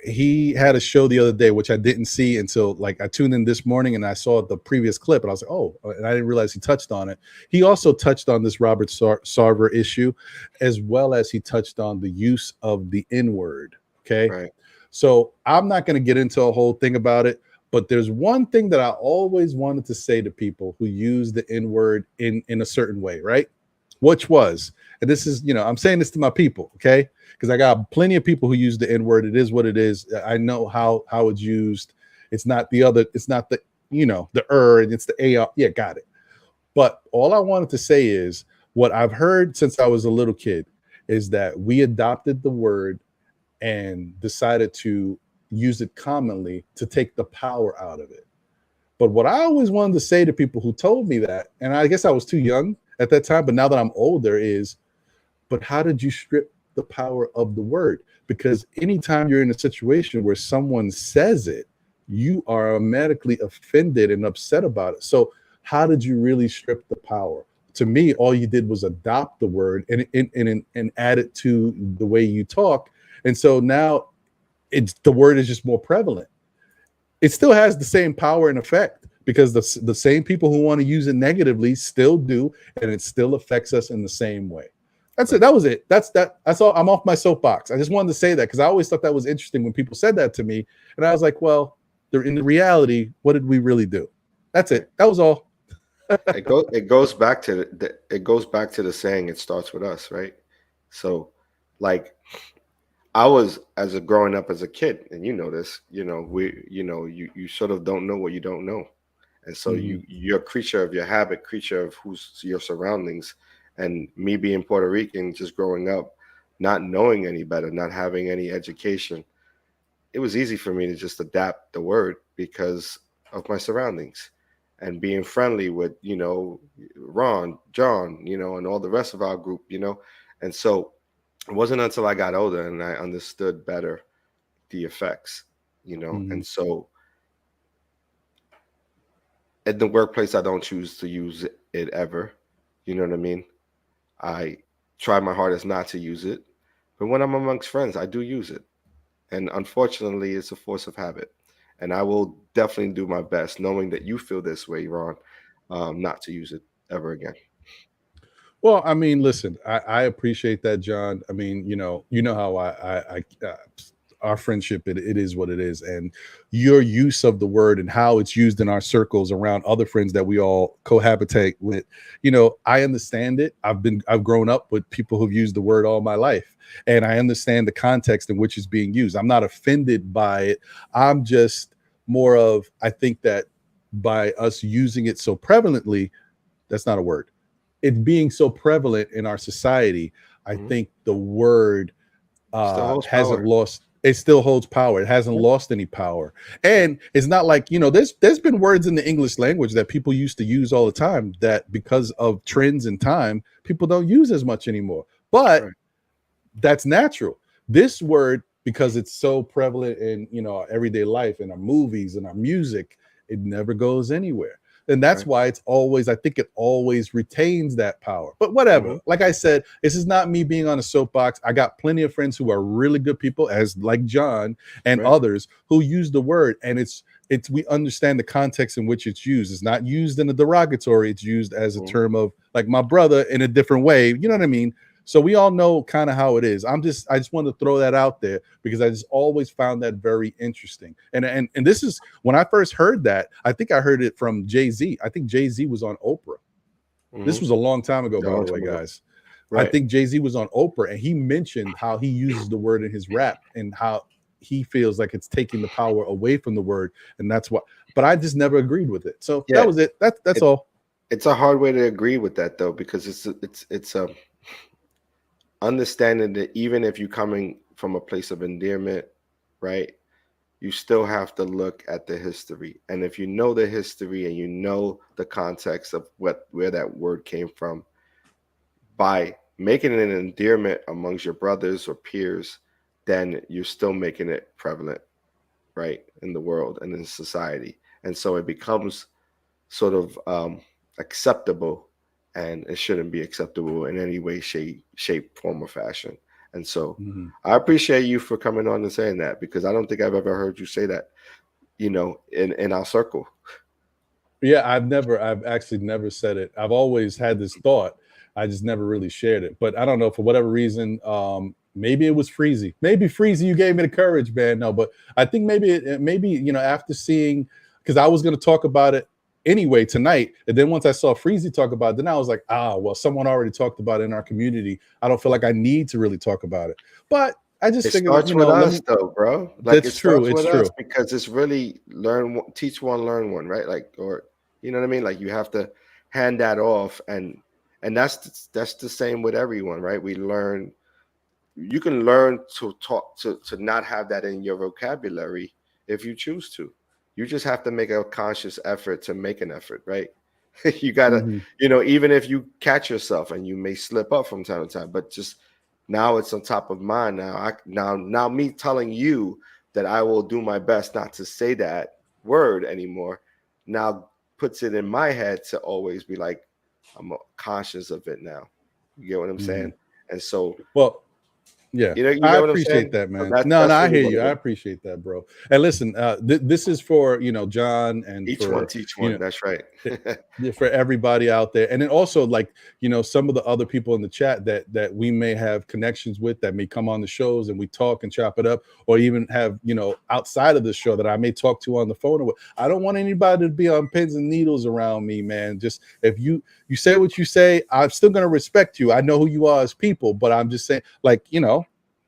He had a show the other day, which I didn't see until I tuned in this morning, and I saw the previous clip, and I was like, oh, and I didn't realize he touched on it. He also touched on this Robert Sarver issue, as well as he touched on the use of the N-word. Okay. Right. So I'm not going to get into a whole thing about it, but there's one thing that I always wanted to say to people who use the N-word in a certain way, right? Which was, and this is, I'm saying this to my people, okay? Because I got plenty of people who use the N-word. It is what it is. I know how it's used. It's not the other, it's not the, the and it's the AR. Yeah, got it. But all I wanted to say is what I've heard since I was a little kid is that we adopted the word and decided to use it commonly to take the power out of it. But what I always wanted to say to people who told me that, and I guess I was too young at that time, but now that I'm older, is, but how did you strip the power of the word? Because anytime you're in a situation where someone says it, you are automatically offended and upset about it. So how did you really strip the power? To me, all you did was adopt the word and add it to the way you talk. And so now the word is just more prevalent. It still has the same power and effect, because the same people who want to use it negatively still do, and it still affects us in the same way. That's it. That was it. That's all. I'm off my soapbox. I just wanted to say that because I always thought that was interesting when people said that to me, and I was like, well, in the reality, what did we really do? That's it. That was all. It goes back to it goes back to the saying, it starts with us, right? So, like, I was, as a growing up as a kid, and you know this, you sort of don't know what you don't know, and so Mhm. you're a creature of your habit, creature of who's your surroundings. And me being Puerto Rican, just growing up, not knowing any better, not having any education, it was easy for me to just adapt the word because of my surroundings and being friendly with, Ron, John, and all the rest of our group. And so it wasn't until I got older and I understood better the effects. Mhm. And so in the workplace, I don't choose to use it ever. You know what I mean? I try my hardest not to use it. But when I'm amongst friends, I do use it. And unfortunately, it's a force of habit. And I will definitely do my best, knowing that you feel this way, Ron, not to use it ever again. Well, I mean, listen, I appreciate that, John. I mean, you know how our friendship, it is what it is, and your use of the word and how it's used in our circles around other friends that we all cohabitate with. I understand it. I've grown up with people who've used the word all my life, and I understand the context in which it's being used. I'm not offended by it. I'm just more of, I think that by us using it so prevalently, that's not a word, it being so prevalent in our society, I Hmm. think the word Still holds hasn't power. lost. It still holds power. It hasn't Yep. lost any power, Yep. and it's not like there's been words in the English language that people used to use all the time that because of trends and time, people don't use as much anymore. But Right. that's natural. This word, because it's so prevalent in our everyday life, in our movies, and our music, it never goes anywhere. And that's Right. why I think it always retains that power. But whatever. Hmm. Like I said, this is not me being on a soapbox. I got plenty of friends who are really good people, as like John and Right. others, who use the word, and we understand the context in which it's used. It's not used in a derogatory, it's used as a Hmm. term of, like, my brother in a different way. You know what I mean? So we all know kind of how it is. I just wanted to throw that out there because I just always found that very interesting. And this is when I first heard that, I think I heard it from Jay-Z. I think Jay-Z was on Oprah. This Hmm. was a long time ago, A by long the way, time ago. guys. I Right. think Jay-Z was on Oprah and he mentioned how he uses the word in his rap and how he feels like it's taking the power away from the word. And that's what, but I just never agreed with it. So that Yeah. was it. That's It, all. it's a hard way to agree with that though, because it's understanding that even if you're coming from a place of endearment, right? You still have to look at the history. And if you know the history and you know the context of where that word came from, by making it an endearment amongst your brothers or peers, then you're still making it prevalent, right, in the world and in society. And so it becomes sort of acceptable, and it shouldn't be acceptable in any way, shape, form, or fashion. And so Mhm. I appreciate you for coming on and saying that, because I don't think I've ever heard you say that, in our circle. Yeah, I've actually never said it. I've always had this thought. I just never really shared it. But I don't know, for whatever reason, maybe it was Freezy. Maybe Freezy, you gave me the courage, man. No, but I think maybe after seeing, because I was going to talk about it anyway tonight, and then once I saw Freezy talk about it, then I was like, well, someone already talked about it in our community. I don't feel like I need to really talk about it. But I just It figured, starts with let us me. though, bro. Like, it That's true. starts It's with us true. because it's really teach one, learn one, right? Like, or you know what I mean? Like, you have to hand that off, and that's the same with everyone, right? We learn. You can learn to talk to not have that in your vocabulary if you choose to. You just have to make a conscious effort to make an effort, right? You gotta, Mhm. even if you catch yourself and you may slip up from time to time, but just now it's on top of mind. Now me telling you that I will do my best not to say that word anymore now puts it in my head to always be like, I'm conscious of it now. You get what I'm saying? Mhm. And so Well, Yeah, You I know what I'm appreciate saying? that, So man. that's No, I really hear what you. it I is. appreciate that, bro. And listen, this is for John, and Each one for teach you one. know That's right. yeah, for everybody out there, and then also like some of the other people in the chat that we may have connections with that may come on the shows and we talk and chop it up, or even have outside of the show that I may talk to on the phone. Or I don't want anybody to be on pins and needles around me, man. Just if you say what you say, I'm still gonna respect you. I know who you are as people, but I'm just saying, like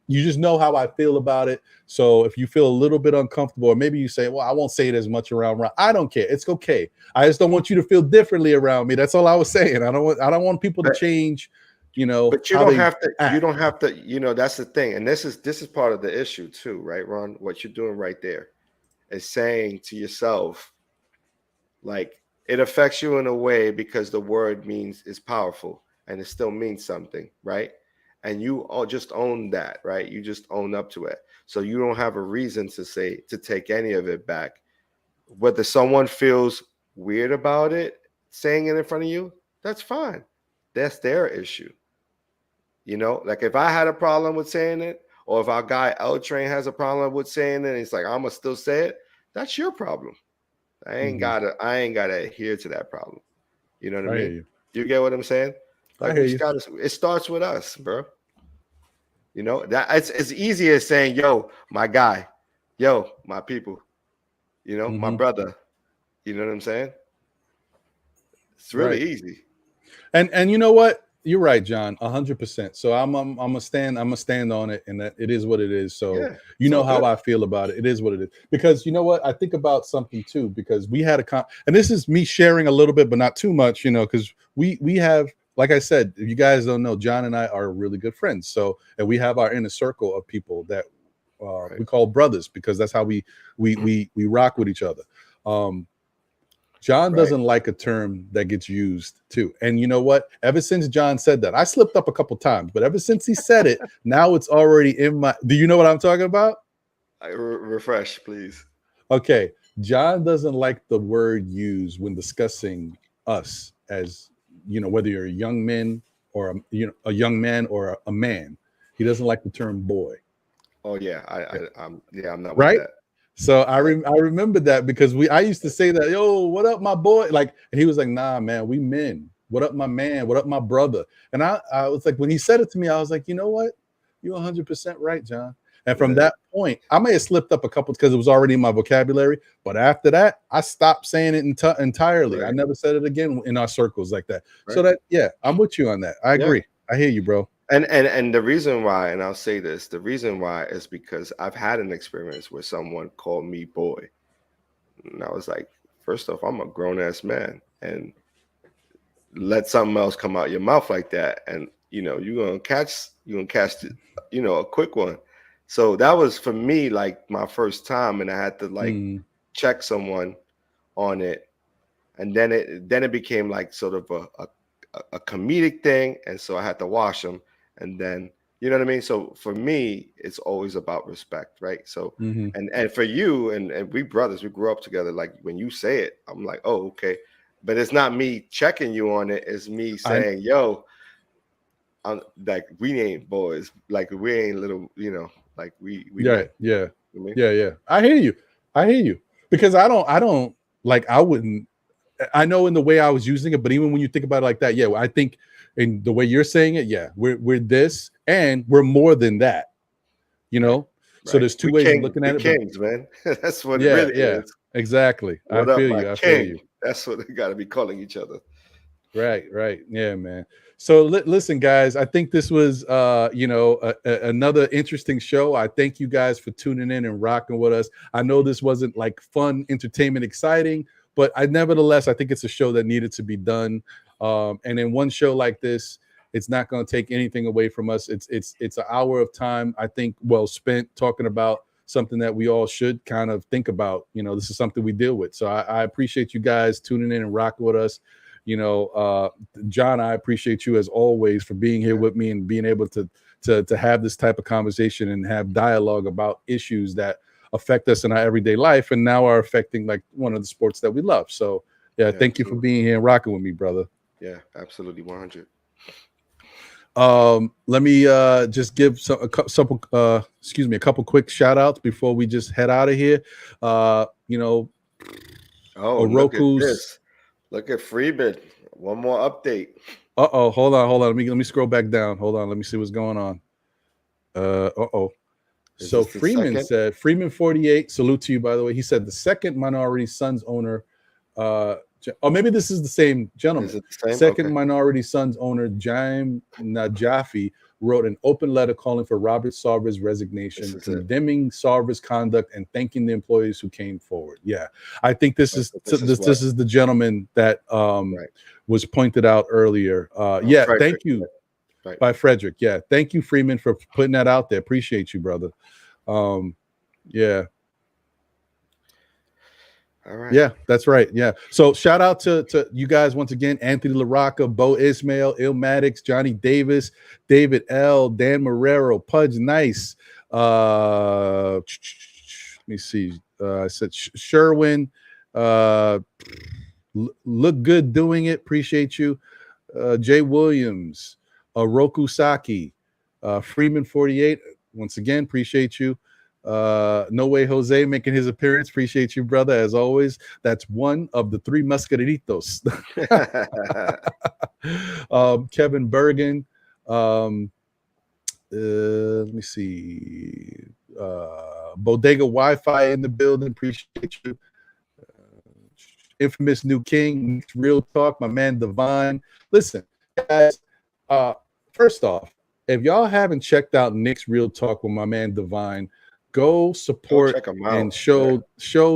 you just know how I feel about it. So if you feel a little bit uncomfortable, or maybe you say, well, I won't say it as much around Ron. I don't care. It's okay. I just don't want you to feel differently around me. That's all I was saying. I don't want people to change, But you how don't they have to. You act. don't have to. That's the thing, and this is part of the issue too, right, Ron? What you're doing right there is saying to yourself, like, it affects you in a way because the word is powerful and it still means something, right? And you all just own that, right? You just own up to it. So you don't have a reason to take any of it back. Whether someone feels weird about it, saying it in front of you, that's fine. That's their issue. Like if I had a problem with saying it, or if our guy L Train has a problem with saying it, and he's like, I'm gonna still say it, that's your problem. I ain't gotta adhere to that problem. You know what I I hear mean? you. You get what I'm saying? I Like hear you. it starts with us, bro. That it's easy as saying, yo, my guy, yo, my people, my brother. You know what I'm saying? It's really easy. And you know what? You're right, John, 100%. So I'm gonna stand on it, and that it is what it is. So Yeah, you know how I feel about it. It is what it is. Because you know what? I think about something too, because we had and this is me sharing a little bit, but not too much, because we have, like I said, if you guys don't know, John and I are really good friends. So, and we have our inner circle of people that we call brothers, because that's how we rock with each other. John doesn't like a term that gets used too. And you know what? Ever since John said that, I slipped up a couple times, but ever since he said it, now it's already in my. Do you know what I'm talking about? Refresh, please. Okay. John doesn't like the word used when discussing us as, whether you're a young man or a young man or a man. He doesn't like the term boy. Oh yeah, I'm not right. With that. So I remember that, because I used to say that, yo, what up, my boy? Like, and he was like, nah, man, we men. What up, my man? What up, my brother? And I was like, when he said it to me, I was like, you know what? You're 100% right, John. And from that point, I may have slipped up a couple because it was already in my vocabulary. But after that, I stopped saying it entirely. I never said it again in our circles like that. So that, yeah, I'm with you on that. I agree. I hear you, bro. And the reason why, and I'll say this, the reason why is because I've had an experience where someone called me boy. And I was like, first off, I'm a grown-ass man. And let something else come out your mouth like that. And, you're going to catch a quick one. So that was, for me, like my first time. And I had to check someone on it. And then it became like sort of a comedic thing. And so I had to wash them. And then, you know what I mean? So for me, it's always about respect, right? So, and for you, and we brothers, we grew up together. Like when you say it, I'm like, oh, okay. But it's not me checking you on it. It's me saying, yo, I'm like, we ain't boys. Like we ain't little, like we yeah. You know what I mean? Yeah. I hear you. Because I don't like, I wouldn't, I know in the way I was using it, but even when you think about it like that, yeah, I think in the way you're saying it, yeah, we're this and we're more than that, So there's two ways of looking at it. Kings, man. That's what it really is. Exactly. What I up, feel my you. I king? feel you. That's what they got to be calling each other. Right. Yeah, man. So listen, guys, I think this was, another interesting show. I thank you guys for tuning in and rocking with us. I know this wasn't like fun, entertainment, exciting, but nevertheless, I think it's a show that needed to be done. And in one show like this, it's not going to take anything away from us. It's an hour of time, I think, well spent talking about something that we all should kind of think about. This is something we deal with. So I appreciate you guys tuning in and rocking with us. John, I appreciate you as always for being here with me and being able to have this type of conversation and have dialogue about issues that affect us in our everyday life and now are affecting like one of the sports that we love. So thank you for being here and rocking with me, brother. Yeah, absolutely. 100. Let me just give a couple quick shout outs before we just head out of here. You know, look at this. Look at Freeman. One more update. Hold on. Let me scroll back down. Hold on. Let me see what's going on. So Freeman said, Freeman 48, salute to you, by the way. He said the second Minority Sons owner, maybe this is the same gentleman. Is it the same? Second Minority Sons owner, Jaim Najafi, wrote an open letter calling for Robert Sarver's resignation, condemning Sarver's conduct and thanking the employees who came forward. Yeah, I think this is the gentleman that was pointed out earlier. Frederick. Thank you. By Frederick. Yeah, thank you, Freeman, for putting that out there. Appreciate you, brother. Yeah. All right. Yeah, that's right. Yeah. So shout out to you guys once again: Anthony LaRocca, Bo Ismail, Maddox, Johnny Davis, David L, Dan Marrero, Pudge Nice. Let me see. I said Sherwin. Look good doing it. Appreciate you. Jay Williams, Roku Saki, Freeman 48. Once again, appreciate you. No Way Jose making his appearance. Appreciate you, brother, as always. That's one of the three Muscaritos. Kevin Bergen. Let me see. Bodega Wi-Fi in the building. Appreciate you. Infamous New King, Real Talk, my man Divine. Listen, guys, first off, if y'all haven't checked out Nick's Real Talk with my man Divine, go support and show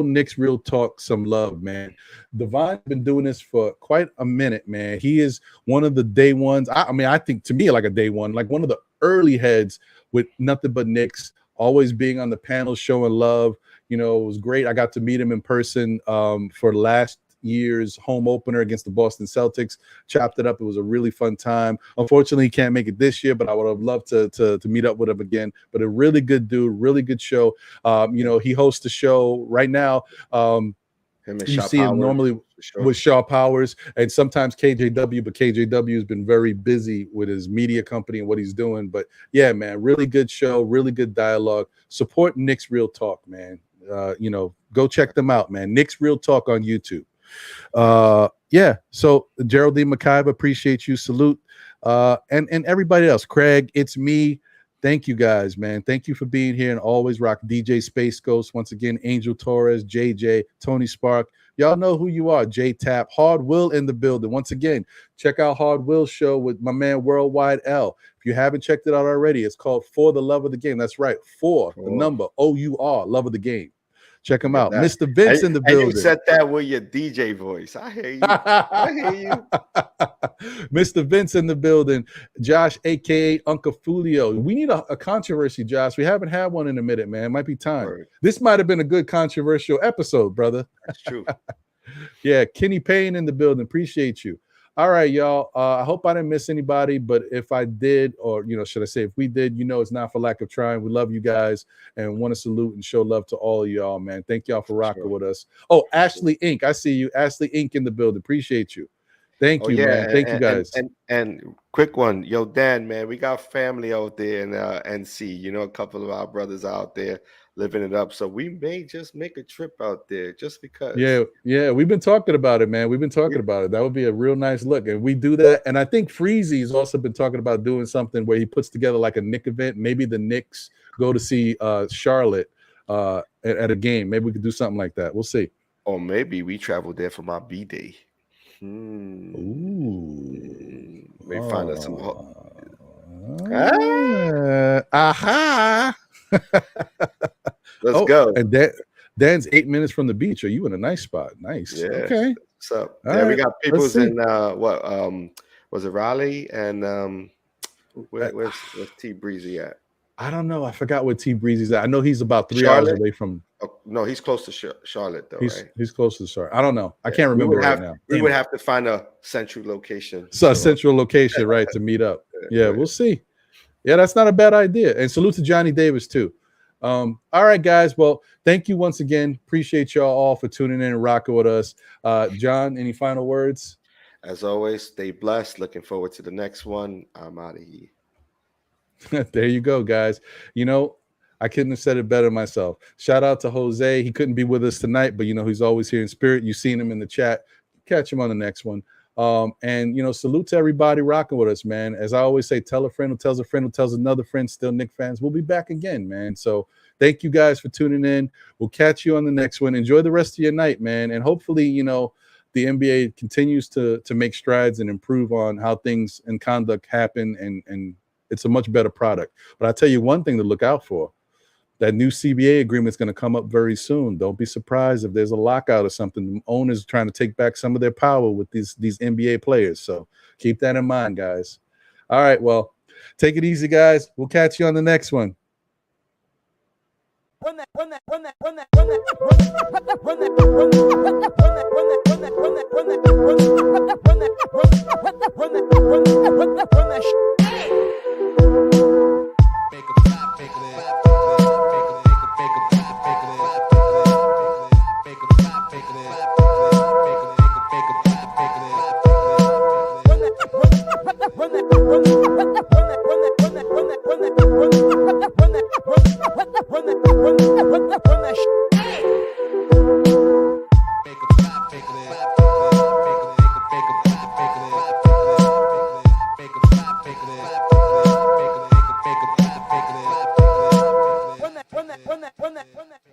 Nick's Real Talk some love, man. Divine's been doing this for quite a minute, man. He is one of the day ones. I think to me like a day one, like one of the early heads with nothing but Knicks, always being on the panel, showing love. You know, it was great. I got to meet him in person for last year's home opener against the Boston Celtics. Chopped it up. It was a really fun time. Unfortunately, he can't make it this year, but I would have loved to meet up with him again. But a really good dude, really good show. You know, he hosts the show right now. You see him normally with Shaw Powers and sometimes KJW, but KJW has been very busy with his media company and what he's doing. But yeah, man, really good show, really good dialogue. Support Nick's Real Talk, man. You know, go check them out, man. Nick's Real Talk on YouTube. Yeah. So Geraldine McIver, appreciate you. Salute. And everybody else. Craig, it's me. Thank you guys, man. Thank you for being here and always rock. DJ Space Ghost, once again, Angel Torres, JJ, Tony Spark. Y'all know who you are. J Tap, Hard Will in the building. Once again, check out Hard Will's show with my man Worldwide L. If you haven't checked it out already, it's called For the Love of the Game. That's right. For the number OUR, Love of the Game. Check him out. Mr. Vince in the building. You said that with your DJ voice. I hear you. I hear you. Mr. Vince in the building. Josh, a.k.a. Uncle Fulio. We need a controversy, Josh. We haven't had one in a minute, man. It might be time. Right. This might have been a good controversial episode, brother. That's true. Yeah, Kenny Payne in the building. Appreciate you. All right, y'all. I hope I didn't miss anybody, but if I did, or, you know, should I say if we did, you know, it's not for lack of trying. We love you guys and want to salute and show love to all of y'all, man. Thank y'all for rocking with us. Oh, Ashley Inc. I see you. Ashley Inc. in the building. Appreciate you. Thank you, man. Thank you, guys. And quick one. Yo, Dan, man, we got family out there in NC. You know, a couple of our brothers out there living it up. So we may just make a trip out there just because. Yeah. We've been talking about it, man. We've been talking about it. That would be a real nice look. And we do that. And I think Freezy's also been talking about doing something where he puts together like a Knick event. Maybe the Knicks go to see Charlotte at a game. Maybe we could do something like that. We'll see. Or maybe we travel there for my B-Day. Ooh. Maybe find us some. Let's go. And Dan's 8 minutes from the beach. Are you in a nice spot? Nice. Yeah. Okay. So we got people's in was it Raleigh and where's T Breezy at? I don't know. I forgot where T Breezy's at. I know he's about 3 hours away from. Oh, no, he's close to Charlotte though. He's close to Charlotte. I don't know. I can't remember right now. We would have to find a central location. So a central location, right, to meet up. Yeah, we'll see. Yeah, that's not a bad idea. And salute to Johnny Davis too. All right, guys. Well, thank you once again. Appreciate y'all all for tuning in and rocking with us. John, any final words? As always, stay blessed. Looking forward to the next one. I'm out of here. There you go, guys. You know, I couldn't have said it better myself. Shout out to Jose. He couldn't be with us tonight, but you know, he's always here in spirit. You've seen him in the chat. Catch him on the next one. And you know, salute to everybody rocking with us, man. As I always say, tell a friend who tells a friend who tells another friend. Still Knick fans. We'll be back again, man. So thank you guys for tuning in. We'll catch you on the next one. Enjoy the rest of your night, man. And hopefully, you know, the NBA continues to make strides and improve on how things and conduct happen, and it's a much better product. But I'll tell you one thing to look out for. That new CBA agreement is going to come up very soon. Don't be surprised if there's a lockout or something. Owners trying to take back some of their power with these NBA players. So keep that in mind, guys. All right, well, take it easy, guys. We'll catch you on the next one. Run that.